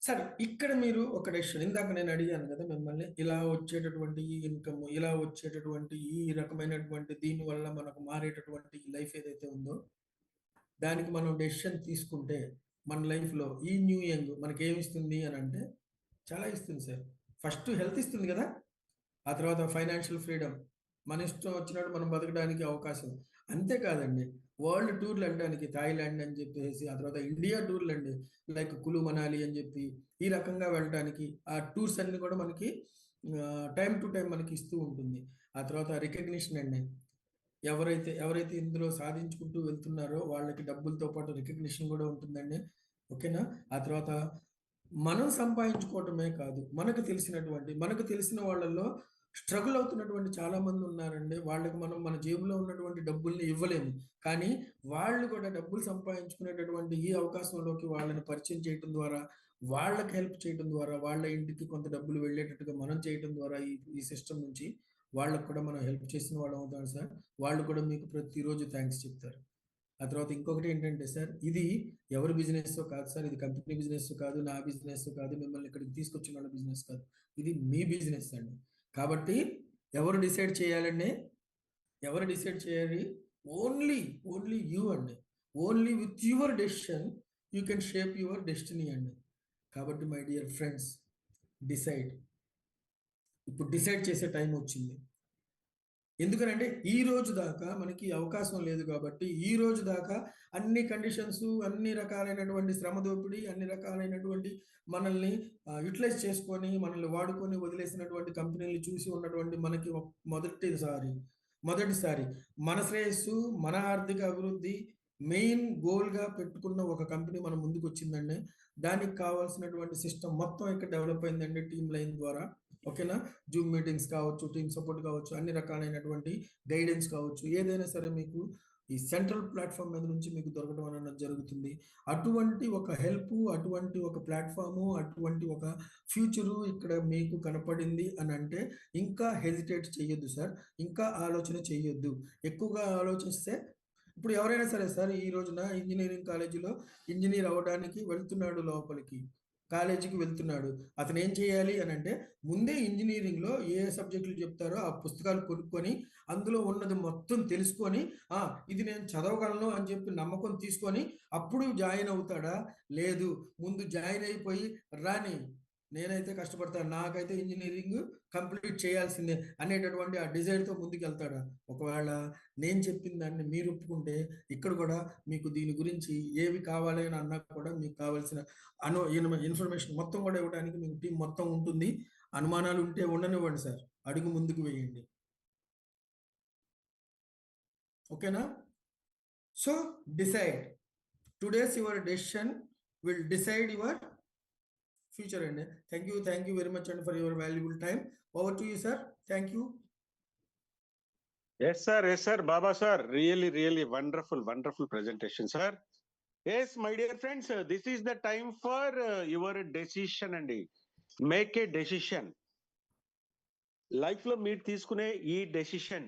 Speaker 3: సరే, ఇక్కడ మీరు ఒక డెసిషన్, ఇందాక నేను అడిగాను కదా మిమ్మల్ని, ఇలా వచ్చేటటువంటి ఈ ఇన్కమ్, ఇలా వచ్చేటటువంటి ఈ రకమైనటువంటి దీనివల్ల మనకు మారేటటువంటి లైఫ్ ఏదైతే ఉందో దానికి మనం డెసిషన్ తీసుకుంటే మన లైఫ్లో ఈ న్యూ యంగ్ మనకి ఏమి ఇస్తుంది అని అంటే చాలా ఇస్తుంది సార్. ఫస్ట్ హెల్త్ ఇస్తుంది కదా, ఆ తర్వాత ఫైనాన్షియల్ ఫ్రీడమ్, మన ఇష్టం వచ్చినట్టు మనం బతకడానికి అవకాశం. అంతేకాదండి, వరల్డ్ టూర్లు వెళ్ళడానికి థాయిలాండ్ అని చెప్పేసి, ఆ తర్వాత ఇండియా టూర్లు అండి, లైక్ కులు మనాలి అని చెప్పి ఈ రకంగా వెళ్ళడానికి ఆ టూర్స్ అన్ని కూడా మనకి టైం టు టైం మనకి ఇస్తూ ఉంటుంది. ఆ తర్వాత రికగ్నిషన్ అండి, ఎవరైతే ఇందులో సాధించుకుంటూ వెళ్తున్నారో వాళ్ళకి డబ్బులతో పాటు రికగ్నిషన్ కూడా ఉంటుందండి. ఓకేనా? ఆ తర్వాత మనం సంపాదించుకోవటమే కాదు, మనకు తెలిసిన వాళ్ళల్లో స్ట్రగుల్ అవుతున్నటువంటి చాలా మంది ఉన్నారండి. వాళ్ళకి మనం మన జేబులో ఉన్నటువంటి డబ్బుల్ని ఇవ్వలేము, కానీ వాళ్ళు కూడా డబ్బులు సంపాదించుకునేటటువంటి ఈ అవకాశంలోకి వాళ్ళని పరిచయం చేయటం ద్వారా, వాళ్ళకి హెల్ప్ చేయడం ద్వారా, వాళ్ళ ఇంటికి కొంత డబ్బులు వెళ్ళేటట్టుగా మనం చేయటం ద్వారా ఈ సిస్టమ్ నుంచి వాళ్ళకు కూడా మనం హెల్ప్ చేసిన వాళ్ళం అవుతాం సార్. వాళ్ళు కూడా మీకు ప్రతిరోజు థ్యాంక్స్ చెప్తారు. ఆ తర్వాత ఇంకొకటి ఏంటంటే సార్, ఇది ఎవరి బిజినెస్ కాదు సార్, ఇది కంపెనీ బిజినెస్ కాదు, నా బిజినెస్ కాదు, మిమ్మల్ని ఇక్కడికి తీసుకొచ్చిన వాళ్ళ బిజినెస్ కాదు, ఇది మీ బిజినెస్ అండి. కాబట్టి ఎవరు డిసైడ్ చేయాలండి? ఎవరు డిసైడ్ చేయాలి? ఓన్లీ యూ అండి. Only with your decision you can shape your destiny అండి. కాబట్టి మై డియర్ ఫ్రెండ్స్, డిసైడ్. ఇప్పుడు డిసైడ్ చేసే టైం వచ్చింది. ఎందుకనంటే ఈ రోజు దాకా మనకి అవకాశం లేదు కాబట్టి, ఈ రోజు దాకా అన్ని కండిషన్స్, అన్ని రకాలైనటువంటి శ్రమ దోపిడీ, అన్ని రకాలైనటువంటి మనల్ని యూటిలైజ్ చేసుకొని, మనల్ని వాడుకొని వదిలేసినటువంటి కంపెనీలు చూసి ఉన్నటువంటి మనకి మొదటిసారి మన శ్రేయస్సు, మన ఆర్థిక అభివృద్ధి మెయిన్ గోల్గా పెట్టుకున్న ఒక కంపెనీ మన ముందుకు వచ్చిందండి. దానికి కావాల్సినటువంటి సిస్టమ్ మొత్తం ఇక్కడ డెవలప్ అయిందండి టీమ్ లైన్ ద్వారా. ఓకేనా? జూమ్ మీటింగ్స్ కావచ్చు, టీమ్ సపోర్ట్ కావచ్చు, అన్ని రకాలైనటువంటి గైడెన్స్ కావచ్చు, ఏదైనా సరే మీకు ఈ సెంట్రల్ ప్లాట్ఫామ్ మీద నుంచి మీకు దొరకడం అనేది జరుగుతుంది. అటువంటి ఒక హెల్ప్, అటువంటి ఒక ప్లాట్ఫాము, అటువంటి ఒక ఫ్యూచరు ఇక్కడ మీకు కనపడింది అని అంటే ఇంకా హెజిటేట్ చేయొద్దు సార్, ఇంకా ఆలోచన చేయొద్దు. ఎక్కువగా ఆలోచిస్తే ఇప్పుడు ఎవరైనా సరే సార్, ఈ రోజున ఇంజనీరింగ్ కాలేజీలో ఇంజనీర్ అవ్వడానికి వెళ్తున్నాడు, లోపలికి కాలేజీకి వెళ్తున్నాడు. అతను ఏం చేయాలి అని అంటే ముందే ఇంజనీరింగ్లో ఏ సబ్జెక్టులు చెప్తారో ఆ పుస్తకాలు కొనుక్కొని అందులో ఉన్నది మొత్తం తెలుసుకొని ఇది నేను చదవగలను అని చెప్పి నమ్మకం తీసుకొని అప్పుడు జాయిన్ అవుతాడా? లేదు, ముందు జాయిన్ అయిపోయి రాని నేనైతే కష్టపడతాను, నాకైతే ఇంజనీరింగ్ కంప్లీట్ చేయాల్సిందే అనేటటువంటి ఆ డిజైర్తో ముందుకు వెళ్తాడా? ఒకవేళ నేను చెప్పిన దాన్ని మీరు ఒప్పుకుంటే ఇక్కడ కూడా మీకు దీని గురించి ఏవి కావాలి అని అన్నా కూడా మీకు కావాల్సిన ఇన్ఫర్మేషన్ మొత్తం కూడా ఇవ్వడానికి మీకు టీం మొత్తం ఉంటుంది. అనుమానాలు ఉంటే ఉండనివ్వండి సార్, అడుగు ముందుకు వేయండి. ఓకేనా? So decide. Today's your decision will decide your future and thank you very much and for your valuable time. Over to you, sir. Thank you.
Speaker 2: Yes sir, Baba sir, really wonderful presentation, sir. Yes, my dear friends, this is the time for your decision and make a decision. Life lo meer teeskune ee decision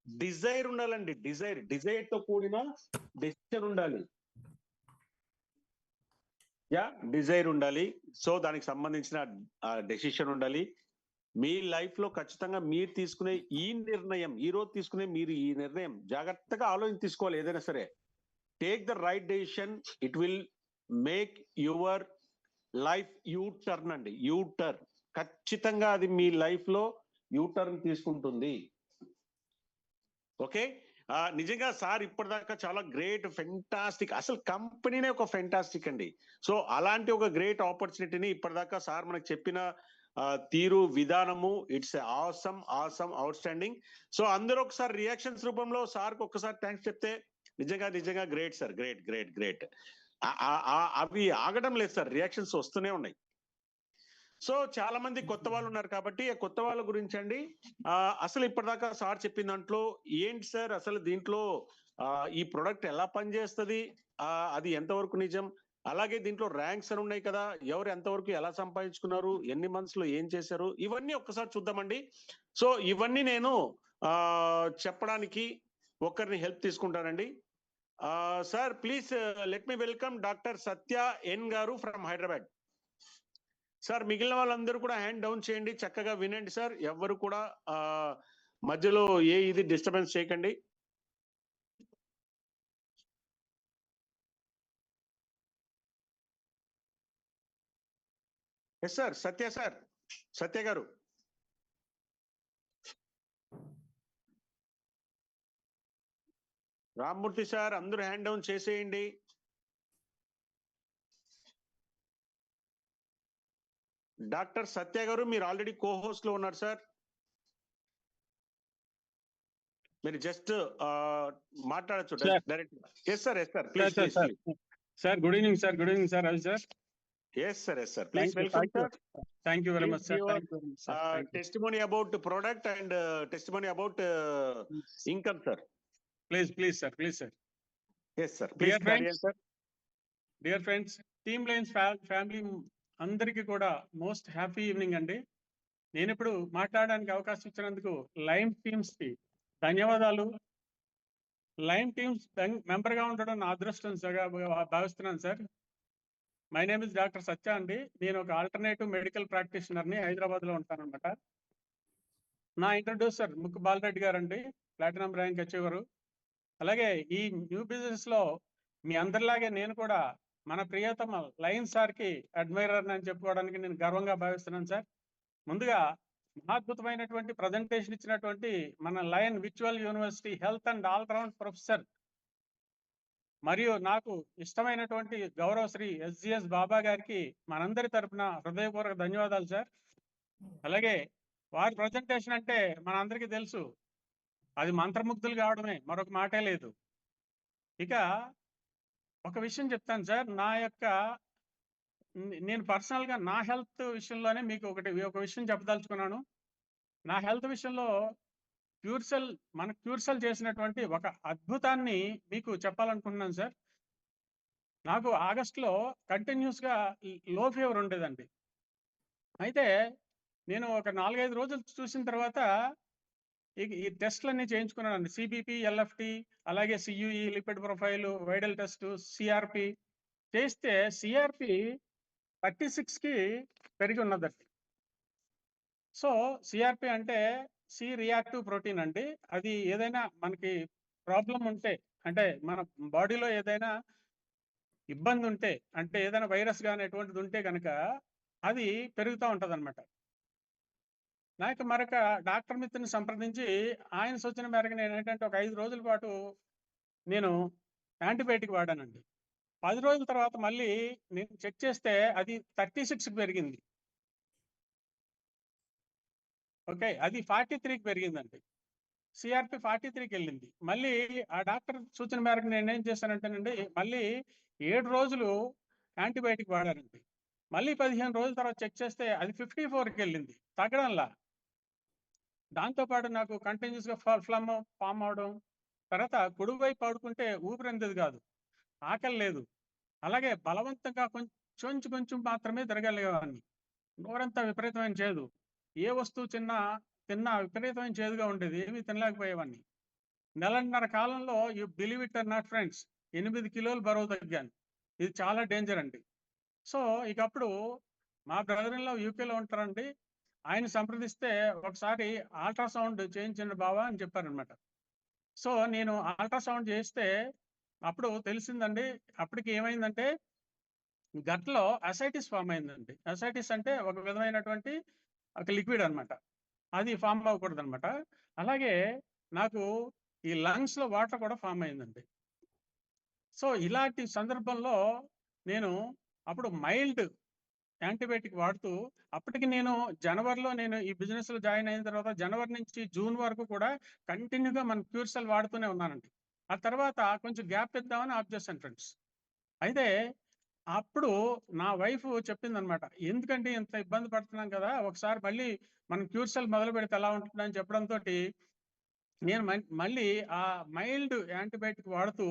Speaker 2: desire undalandi, desire to koodina decision undali. Desire ఉండాలి. So దానికి సంబంధించిన decision ఉండాలి. మీ life లో ఖచ్చితంగా మీరు తీసుకునే ఈ నిర్ణయం, ఈ రోజు తీసుకునే మీరు ఈ నిర్ణయం జాగ్రత్తగా ఆలోచన తీసుకోవాలి. ఏదైనా సరే take the right decision, it will make your life you turn అండి. యూ టర్న్ ఖచ్చితంగా అది మీ లైఫ్ లో యూటర్న్ తీసుకుంటుంది. ఓకే, నిజంగా సార్ ఇప్పటిదాకా చాలా గ్రేట్, ఫెంటాస్టిక్, అసలు కంపెనీనే ఒక ఫెంటాస్టిక్ అండి. సో అలాంటి ఒక గ్రేట్ ఆపర్చునిటీని ఇప్పటిదాకా సార్ మనకు చెప్పిన తీరు, విధానము, it's awesome awesome out standing. So అందరూ ఒకసారి రియాక్షన్స్ రూపంలో సార్కి ఒక్కసారి థ్యాంక్స్ చెప్తే నిజంగా నిజంగా great sir, great great great. అవి ఆగడం లేదు సార్, రియాక్షన్స్ వస్తూనే ఉన్నాయి. సో చాలా మంది కొత్త వాళ్ళు ఉన్నారు కాబట్టి ఆ కొత్త వాళ్ళ గురించి అండి, అసలు ఇప్పటిదాకా సార్ చెప్పిన దాంట్లో ఏంటి సార్, అసలు దీంట్లో ఈ ప్రొడక్ట్ ఎలా పనిచేస్తుంది, అది ఎంతవరకు నిజం, అలాగే దీంట్లో ర్యాంక్స్ అని ఉన్నాయి కదా, ఎవరు ఎంతవరకు ఎలా సంపాదించుకున్నారు, ఎన్ని మంత్స్ లో ఏం చేశారు, ఇవన్నీ ఒక్కసారి చూద్దామండి. సో ఇవన్నీ నేను చెప్పడానికి ఒకరిని హెల్ప్ తీసుకుంటానండి. Sir please let me welcome doctor Satya N గారు ఫ్రమ్ హైదరాబాద్. సార్ మిగిలిన వాళ్ళందరూ కూడా హ్యాండ్ డౌన్ చేయండి, చక్కగా వినండి సార్, ఎవరు కూడా మధ్యలో ఇది డిస్టర్బెన్స్ చేయకండి. ఎస్ సార్, సత్య గారు. రామ్మూర్తి సార్ అందరూ హ్యాండ్ డౌన్ చేసేయండి. డాక్టర్ సత్య గారు మీరు ఆల్రెడీ కోహోస్ట్ లో ఉన్నారు సార్, మీరు జస్ట్ మాట్లాడచ్చు direct. Yes sir please please
Speaker 1: sir. Good evening sir, good evening sir, Ravi sir.
Speaker 2: Yes sir please welcome sir.
Speaker 1: Thank you very much sir.
Speaker 2: Testimony about product and testimony about income sir.
Speaker 1: Please sir.
Speaker 2: Yes sir please.
Speaker 1: Dear friends, team lines family అందరికీ కూడా most happy evening అండి. నేను ఇప్పుడు మాట్లాడడానికి అవకాశం ఇచ్చినందుకు lime teams కి ధన్యవాదాలు. లైమ్ టీమ్స్ మెంబర్ గా ఉండడం నా అదృష్టం భావిస్తున్నాను sir. My name is doctor Satya అండి. నేను ఒక ఆల్టర్నేటివ్ మెడికల్ ప్రాక్టీషనర్ ని హైదరాబాద్ లో ఉంటానన్నమాట. నా ఇంట్రడ్యూసర్ ముక్కు బాలరెడ్డి గారు అండి, ప్లాటినం ర్యాంక్ అచీవరు. అలాగే ఈ న్యూ బిజినెస్ లో మీ అందరిలాగే నేను కూడా మన ప్రియతమ లయన్ సార్ కి అడ్మైరర్ అని చెప్పుకోవడానికి నేను గర్వంగా భావిస్తున్నాను సార్. ముందుగా మహాద్భుతమైనటువంటి ప్రజెంటేషన్ ఇచ్చినటువంటి మన lion virtual university health and all round professor మరియు నాకు ఇష్టమైనటువంటి గౌరవశ్రీ ఎస్జిఎస్ బాబా గారికి మనందరి తరపున హృదయపూర్వక ధన్యవాదాలు సార్. అలాగే వారి ప్రజెంటేషన్ అంటే మనందరికీ తెలుసు, అది మంత్రముగ్ధులు కావడమే, మరొక మాటే లేదు. ఇక ఒక విషయం చెప్తాను సార్, నేను పర్సనల్ గా నా హెల్త్ విషయంలోనే మీకు ఒక విషయం చెప్పదలుచుకున్నాను. నా హెల్త్ విషయంలో క్యూర్సెల్ చేసినటువంటి ఒక అద్భుతాన్ని మీకు చెప్పాలనుకుంటున్నాను సార్. నాకు ఆగస్టులో కంటిన్యూస్ గా లో ఫీవర్ ఉండేదండి. అయితే నేను ఒక 4-5 రోజులు చూసిన తర్వాత ఈ టెస్ట్లన్నీ చేయించుకున్నానండి. సిబిపి, ఎల్ఎఫ్టి, అలాగే CUE, lipid profile, Widal test, CRP చేస్తే సిఆర్పి 36కి పెరిగి ఉన్నదండి. సో సిఆర్పి అంటే సి రియాక్టివ్ ప్రోటీన్ అండి. అది ఏదైనా మనకి ప్రాబ్లం ఉంటే, అంటే మన బాడీలో ఏదైనా ఇబ్బంది ఉంటే, అంటే ఏదైనా వైరస్ కానీ ఎటువంటిది ఉంటే కనుక అది పెరుగుతూ ఉంటుంది అనమాట. నాకు మరొక డాక్టర్ మిత్రుని సంప్రదించి ఆయన సూచన మేరకు నేను ఏంటంటే ఒక 5 రోజుల పాటు నేను యాంటీబయాటిక్ వాడానండి. 10 రోజుల తర్వాత మళ్ళీ నేను చెక్ చేస్తే అది 36కి పెరిగింది. ఓకే, అది 43కి పెరిగిందండి. సిఆర్పి 43కి వెళ్ళింది. మళ్ళీ ఆ డాక్టర్ సూచన మేరకు నేను ఏం చేశానంటేనండి, మళ్ళీ 7 రోజులు యాంటీబయాటిక్ వాడానండి. మళ్ళీ 15 రోజుల తర్వాత చెక్ చేస్తే అది 54కి వెళ్ళింది, తగ్గడంలా. దాంతోపాటు నాకు కంటిన్యూస్ గా ఫ్లమ్ ఫామ్ అవడం, తర్వాత కుడివైపు పడుకుంటే ఊపిరందేది కాదు, ఆకలి లేదు, అలాగే బలవంతంగా కొంచెం మాత్రమే తిరగలిగేవాడిని. నోరంతా విపరీతమైన చేదు, ఏ వస్తువు తిన్నా విపరీతమైన చేదుగా ఉండేది, ఏమీ తినలేకపోయేవాడిని. 1.5 కాలంలో you believe it or not friends, 8 కిలోలు బరువు తగ్గాను. ఇది చాలా డేంజర్ అండి. సో ఇకప్పుడు మా బ్రదర్ ఇన్ లా యూకేలో ఉంటారండి, ఆయన సంప్రదిస్తే ఒకసారి అల్ట్రాసౌండ్ చేయించండి బావా అని చెప్పారనమాట. సో నేను అల్ట్రాసౌండ్ చేస్తే అప్పుడు తెలిసిందండి, అప్పటికి ఏమైందంటే గట్లో అసైటిస్ ఫామ్ అయిందండి. అసైటిస్ అంటే ఒక విధమైనటువంటి ఒక లిక్విడ్ అనమాట. అది ఫామ్ అవ్వకూడదు అనమాట. అలాగే నాకు ఈ లంగ్స్ లో వాటర్ కూడా ఫామ్ అయిందండి. సో ఇలాంటి సందర్భంలో నేను అప్పుడు మైల్డ్ యాంటీబయాటిక్ వాడుతూ, అప్పటికి నేను జనవరిలో నేను ఈ బిజినెస్ లో జాయిన్ అయిన తర్వాత జనవరి నుంచి జూన్ వరకు కూడా కంటిన్యూగా మన క్యూర్సెల్ వాడుతూనే ఉన్నానండి. ఆ తర్వాత కొంచెం గ్యాప్ ఇద్దామని ఆఫ్ చేశాను ఫ్రెండ్స్. అయితే అప్పుడు నా వైఫ్ చెప్పిందనమాట, ఎందుకంటే ఇంత ఇబ్బంది పడుతున్నాం కదా, ఒకసారి మళ్ళీ మనం క్యూర్సెల్ మొదలు పెడితే ఎలా ఉంటుందని చెప్పడంతో నేను మళ్ళీ ఆ మైల్డ్ యాంటీబయాటిక్ వాడుతూ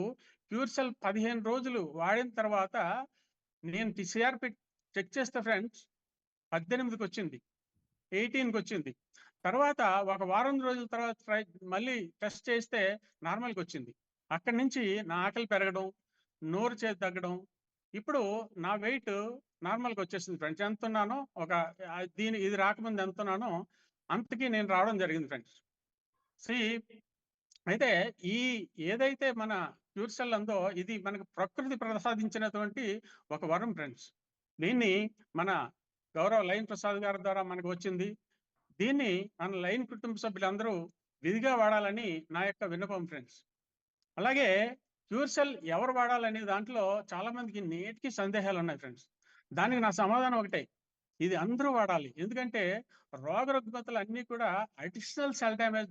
Speaker 1: క్యూర్సెల్ 15 రోజులు వాడిన తర్వాత నేను సిఆర్పి చెక్ చేస్తే ఫ్రెండ్స్ 18కి వచ్చింది, 18కి వచ్చింది. తర్వాత ఒక వారం రోజుల తర్వాత మళ్ళీ టెస్ట్ చేస్తే నార్మల్కి వచ్చింది. అక్కడి నుంచి నా ఆకలి పెరగడం, నోరు చేతి తగ్గడం, ఇప్పుడు నా వెయిట్ నార్మల్కి వచ్చేసింది ఫ్రెండ్స్. ఎంత ఉన్నానో ఇది రాకముందు ఎంత ఉన్నానో అంతకి నేను రావడం జరిగింది ఫ్రెండ్స్. అయితే ఈ ఏదైతే మన క్యూర్సెల్ ఉందో ఇది మనకు ప్రకృతి ప్రసాదించినటువంటి ఒక వరం ఫ్రెండ్స్. దీన్ని మన గౌరవ లైన్ ప్రసాద్ గారి ద్వారా మనకు వచ్చింది. దీన్ని మన లైన్ కుటుంబ సభ్యులందరూ విధిగా వాడాలని నా యొక్క విన్నపం ఫ్రెండ్స్. అలాగే క్యూర్సెల్ ఎవరు వాడాలనే దాంట్లో చాలా మందికి నేటికి సందేహాలు ఉన్నాయి ఫ్రెండ్స్. దానికి నా సమాధానం ఒకటే, ఇది అందరూ వాడాలి. ఎందుకంటే రోగ రుగ్మతలు అన్నీ కూడా అడిషనల్ సెల్ డ్యామేజ్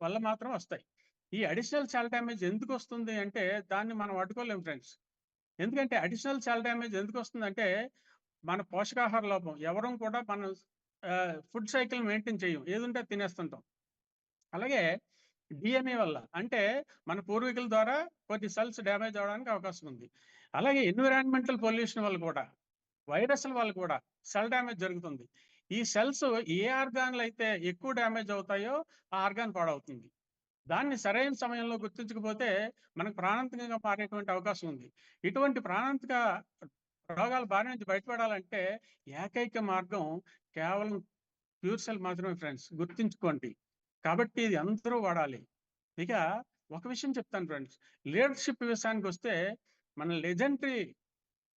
Speaker 1: వల్ల మాత్రం వస్తాయి. ఈ అడిషనల్ సెల్ డ్యామేజ్ ఎందుకు వస్తుంది అంటే దాన్ని మనం అడ్డుకోలేము ఫ్రెండ్స్. ఎందుకంటే అడిషనల్ సెల్ డ్యామేజ్ ఎందుకు వస్తుందంటే మన పోషకాహార లోపం. ఎవరం కూడా మనం ఫుడ్ సైకిల్ మెయింటైన్ చేయం, ఏదుంటే తినేస్తుంటాం. అలాగే డిఎన్ఏ వల్ల, అంటే మన పూర్వీకుల ద్వారా కొన్ని సెల్స్ డ్యామేజ్ అవడానికి అవకాశం ఉంది. అలాగే ఎన్విరాన్మెంటల్ పొల్యూషన్ వల్ల కూడా, వైరస్ల వల్ల కూడా సెల్ డ్యామేజ్ జరుగుతుంది. ఈ సెల్స్ ఏ ఆర్గాన్లు అయితే ఎక్కువ డ్యామేజ్ అవుతాయో ఆ ఆర్గాన్ పాడవుతుంది. దాన్ని సరైన సమయంలో గుర్తించకపోతే మనకు ప్రాణాంతకంగా మారేటువంటి అవకాశం ఉంది. ఇటువంటి ప్రాణాంతక రోగాల బారి నుంచి బయటపడాలంటే ఏకైక మార్గం కేవలం క్యూర్సెల్ మాత్రమే ఫ్రెండ్స్, గుర్తించుకోండి. కాబట్టి ఇది అందరూ వాడాలి. ఇక ఒక విషయం చెప్తాను ఫ్రెండ్స్, లీడర్షిప్ విషయానికి వస్తే మన legendary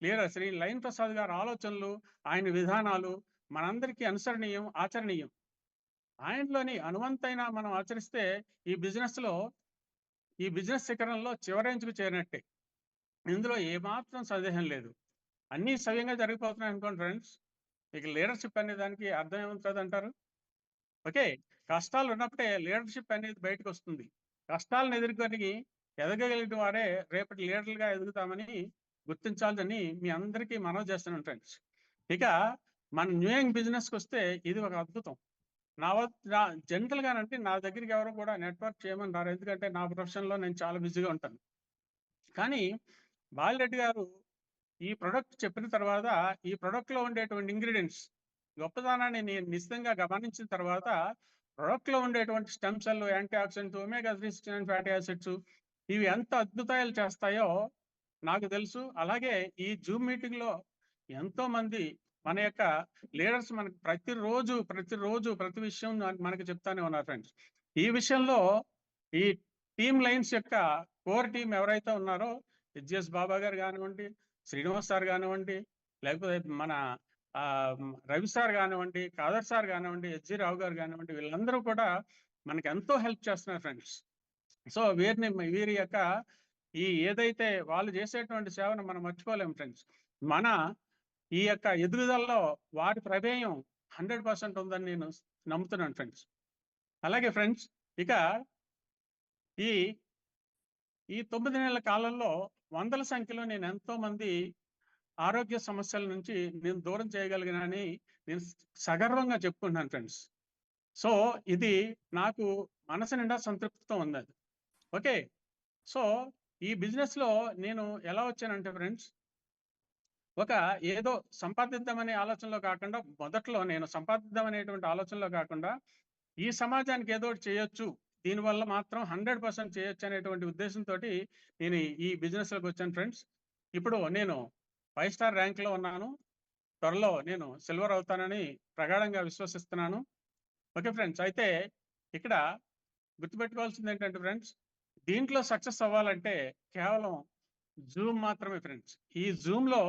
Speaker 1: leader Shri line Prasad గారి ఆలోచనలు, ఆయన విధానాలు మనందరికీ అనుసరణీయం, ఆచరణీయం. ఆయనలోని అనువంతైన మనం ఆచరిస్తే ఈ బిజినెస్ శిఖరంలో చివరించుకు చేరినట్టే. ఇందులో ఏమాత్రం సందేహం లేదు. అన్నీ సవ్యంగా జరిగిపోతున్నాయి అనుకోండి ఫ్రెండ్స్, ఇక లీడర్షిప్ అనే దానికి అర్థం ఏముంటుంది అంటారు? ఓకే, కష్టాలు ఉన్నప్పుడే లీడర్షిప్ అనేది బయటకు వస్తుంది. కష్టాలను ఎదుర్కొని ఎదగలిగిన వారే రేపటి లీడర్లుగా ఎదుగుతామని గుర్తించాలని మీ అందరికీ మనవి చేస్తున్నాను ఫ్రెండ్స్. ఇక మన న్యూయింగ్ బిజినెస్కి వస్తే ఇది ఒక అద్భుతం. నా జనరల్ గానంటే నా దగ్గరికి ఎవరు కూడా నెట్వర్క్ చేయమని రారు, ఎందుకంటే నా ప్రొఫెషన్లో నేను చాలా బిజీగా ఉంటాను. కానీ బాలిరెడ్డి గారు ఈ ప్రొడక్ట్ చెప్పిన తర్వాత, ఈ ప్రొడక్ట్లో ఉండేటువంటి ఇంగ్రీడియంట్స్ గొప్పదనాన్ని నేను నిశ్చితంగా గమనించిన తర్వాత, ప్రొడక్ట్లో ఉండేటువంటి stem cell, antioxidants, omega 3 69 fatty acids ఇవి ఎంత అద్భుతాలు చేస్తాయో నాకు తెలుసు. అలాగే ఈ జూమ్ మీటింగ్లో ఎంతో మంది మన యొక్క లీడర్స్ మనకు ప్రతి విషయం మనకు చెప్తానే ఉన్నారు ఫ్రెండ్స్. ఈ విషయంలో ఈ టీమ్ లైన్స్ యొక్క కోర్ టీం ఎవరైతే ఉన్నారో, హెచ్జిఎస్ బాబా గారు కానివ్వండి, శ్రీనివాస్ సార్ కానివ్వండి, లేకపోతే మన రవి సార్ కానివ్వండి, కాదర్ సార్ కానివ్వండి, హెచ్జి రావు గారు కానివ్వండి, వీళ్ళందరూ కూడా మనకి ఎంతో హెల్ప్ చేస్తున్నారు ఫ్రెండ్స్. సో వీరి యొక్క ఈ ఏదైతే వాళ్ళు చేసేటువంటి సేవను మనం మర్చిపోలేము ఫ్రెండ్స్. మన ఈ యొక్క ఎదుగుదలలో వారి ప్రమేయం 100% ఉందని నేను నమ్ముతున్నాను ఫ్రెండ్స్. అలాగే ఫ్రెండ్స్, ఇక ఈ 9 నెలల కాలంలో వందల సంఖ్యలో నేను ఎంతో మంది ఆరోగ్య సమస్యల నుంచి నేను దూరం చేయగలిగినని నేను సగర్వంగా చెప్పుకుంటున్నాను ఫ్రెండ్స్. సో ఇది నాకు మనసు నిండా సంతృప్తితో ఉంది అది. ఓకే, సో ఈ బిజినెస్లో నేను ఎలా వచ్చానంటే ఫ్రెండ్స్, ఏదో సంపాదిద్దామనే ఆలోచనలో కాకుండా, మొదట్లో నేను సంపాదిద్దామనేటువంటి ఆలోచనలో కాకుండా ఈ సమాజానికి ఏదో చేయొచ్చు, దీనివల్ల మాత్రం 100% చేయొచ్చు అనేటువంటి ఉద్దేశంతో నేను ఈ బిజినెస్లోకి వచ్చాను ఫ్రెండ్స్. ఇప్పుడు నేను 5 స్టార్ ర్యాంక్లో ఉన్నాను. త్వరలో నేను సిల్వర్ అవుతానని ప్రగాఢంగా విశ్వసిస్తున్నాను. ఓకే ఫ్రెండ్స్, అయితే ఇక్కడ గుర్తుపెట్టుకోవాల్సింది ఏంటంటే ఫ్రెండ్స్, దీంట్లో సక్సెస్ అవ్వాలంటే కేవలం జూమ్ మాత్రమే ఫ్రెండ్స్. ఈ జూమ్లో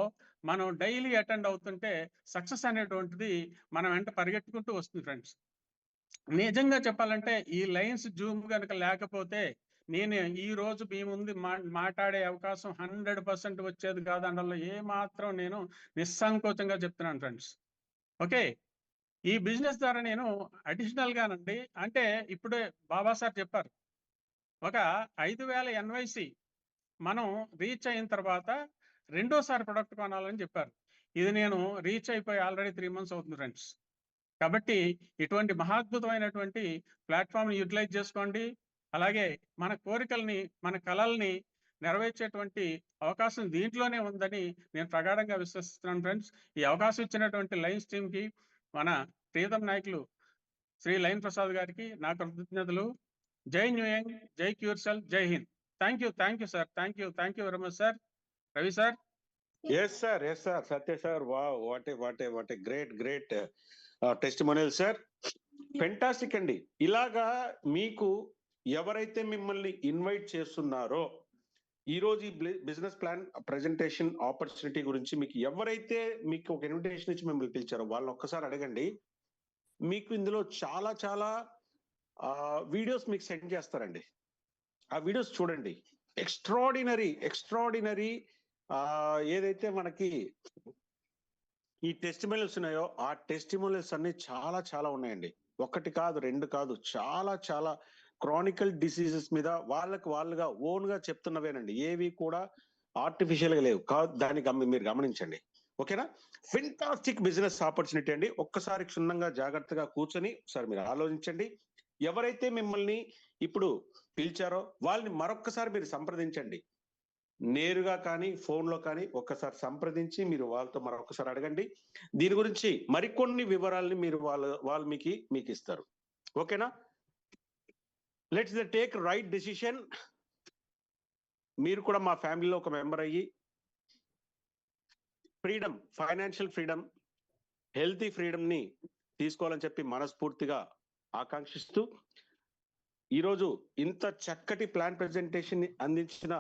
Speaker 1: మనం డైలీ అటెండ్ అవుతుంటే సక్సెస్ అనేటువంటిది మనం వెంట పరిగెట్టుకుంటూ వస్తుంది ఫ్రెండ్స్. నిజంగా చెప్పాలంటే ఈ లయన్స్ జూమ్ కనుక లేకపోతే నేను ఈ రోజు మీ ముందు మాట్లాడే అవకాశం 100% వచ్చేది కాదు. అందులో ఏ మాత్రం నేను నిస్సంకోచంగా చెప్తున్నాను ఫ్రెండ్స్. ఓకే, ఈ బిజినెస్ ద్వారా నేను అడిషనల్ గానండి, అంటే ఇప్పుడే బాబా సార్ చెప్పారు, ఒక 5,000 ఎన్వైసి మనం రీచ్ అయిన తర్వాత రెండోసారి ప్రొడక్ట్ కొనాలని చెప్పారు. ఇది నేను రీచ్ అయిపోయి ఆల్రెడీ 3 months అవుతుంది ఫ్రెండ్స్. కాబట్టి ఇటువంటి మహాద్భుతమైనటువంటి ప్లాట్ఫామ్ని యూటిలైజ్ చేసుకోండి. అలాగే మన కోరికల్ని, మన కలల్ని నెరవేర్చేటువంటి అవకాశం దీంట్లోనే ఉందని నేను ప్రగాఢంగా విశ్వసిస్తున్నాను ఫ్రెండ్స్. ఈ అవకాశం ఇచ్చినటువంటి లయన్స్ టీమ్కి, మన ప్రియతమ నాయకులు శ్రీ లయన్ ప్రసాద్ గారికి నా కృతజ్ఞతలు. జై న్యూయంగ్, జై క్యూర్సెల్, జై Hind. Thank you sir, thank you very much sir. Ravi sir.
Speaker 2: Yes, sir. Satya sir. Wow, what a great testimonial, sir. Fantastic అండి. ఇలాగా మీకు ఎవరైతే మిమ్మల్ని ఇన్వైట్ చేస్తున్నారో ఈ రోజు ఈ బిజినెస్ ప్లాన్ ప్రెజెంటేషన్ ఆపర్చునిటీ గురించి మీకు ఎవరైతే మీకు ఒక ఇన్విటేషన్ ఇచ్చి మిమ్మల్ని పిలిచారో వాళ్ళని ఒక్కసారి అడగండి. మీకు ఇందులో చాలా వీడియోస్ మీకు సెండ్ చేస్తారండి. ఆ వీడియోస్ చూడండి. ఎక్స్ట్రాడినరీ ఏదైతే మనకి ఈ టెస్టిమోనియల్స్ ఉన్నాయో ఆ టెస్టిమోనియల్స్ అన్ని చాలా ఉన్నాయండి. ఒకటి కాదు, రెండు కాదు, చాలా క్రానికల్ డిసీజెస్ మీద వాళ్ళుగా ఓన్ గా చెప్తున్నవేనండి. ఏవి కూడా ఆర్టిఫిషియల్ గా లేవు. దానికి మీరు గమనించండి. ఓకేనా? ఫెంటాస్టిక్ బిజినెస్ ఆపర్చునిటీ అండి. ఒక్కసారి క్షుణ్ణంగా జాగ్రత్తగా కూర్చొని ఒకసారి మీరు ఆలోచించండి. ఎవరైతే మిమ్మల్ని ఇప్పుడు పిలిచారో వాళ్ళని మరొక్కసారి మీరు సంప్రదించండి. నేరుగా కానీ ఫోన్ లో కానీ ఒక్కసారి సంప్రదించి మీరు వాళ్ళతో మరొకసారి అడగండి. దీని గురించి మరికొన్ని వివరాలని మీరు వాళ్ళు మీకు ఇస్తారు. ఓకేనా? Let's take right decision. మీరు కూడా మా ఫ్యామిలీలో ఒక మెంబర్ అయ్యి freedom, financial freedom, healthy freedom ని తీసుకోవాలని చెప్పి మనస్ఫూర్తిగా ఆకాంక్షిస్తూ ఈరోజు ఇంత చక్కటి ప్లాన్ ప్రెజెంటేషన్ ని అందించిన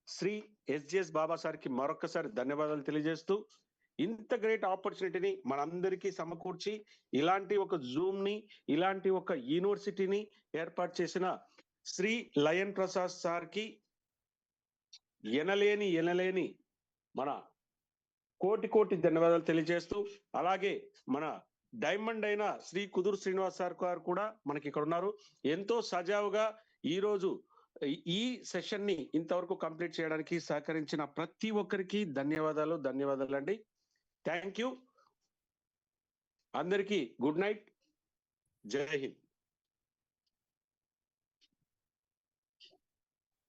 Speaker 2: శ్రీ ఎస్జిఎస్ బాబా సార్కి మరొకసారి ధన్యవాదాలు తెలియజేస్తూ, ఇంత గ్రేట్ ఆపర్చునిటీని మనందరికీ సమకూర్చి ఇలాంటి ఒక జూమ్ ని, ఇలాంటి ఒక యూనివర్సిటీని ఏర్పాటు చేసిన శ్రీ లయన్ ప్రసాద్ సార్కి ఎనలేని మన కోటి ధన్యవాదాలు తెలియజేస్తూ, అలాగే మన డైమండ్ అయిన శ్రీ కుదురు శ్రీనివాస్ సార్ గారు కూడా మనకి ఇక్కడ ఉన్నారు. ఎంతో సజావుగా ఈ రోజు ఈ సెషన్ ని ఇంతవరకు కంప్లీట్ చేయడానికి సహకరించిన ప్రతి ఒక్కరికి ధన్యవాదాలు అండి. Thank you. అందరికీ గుడ్ నైట్. జై హింద్.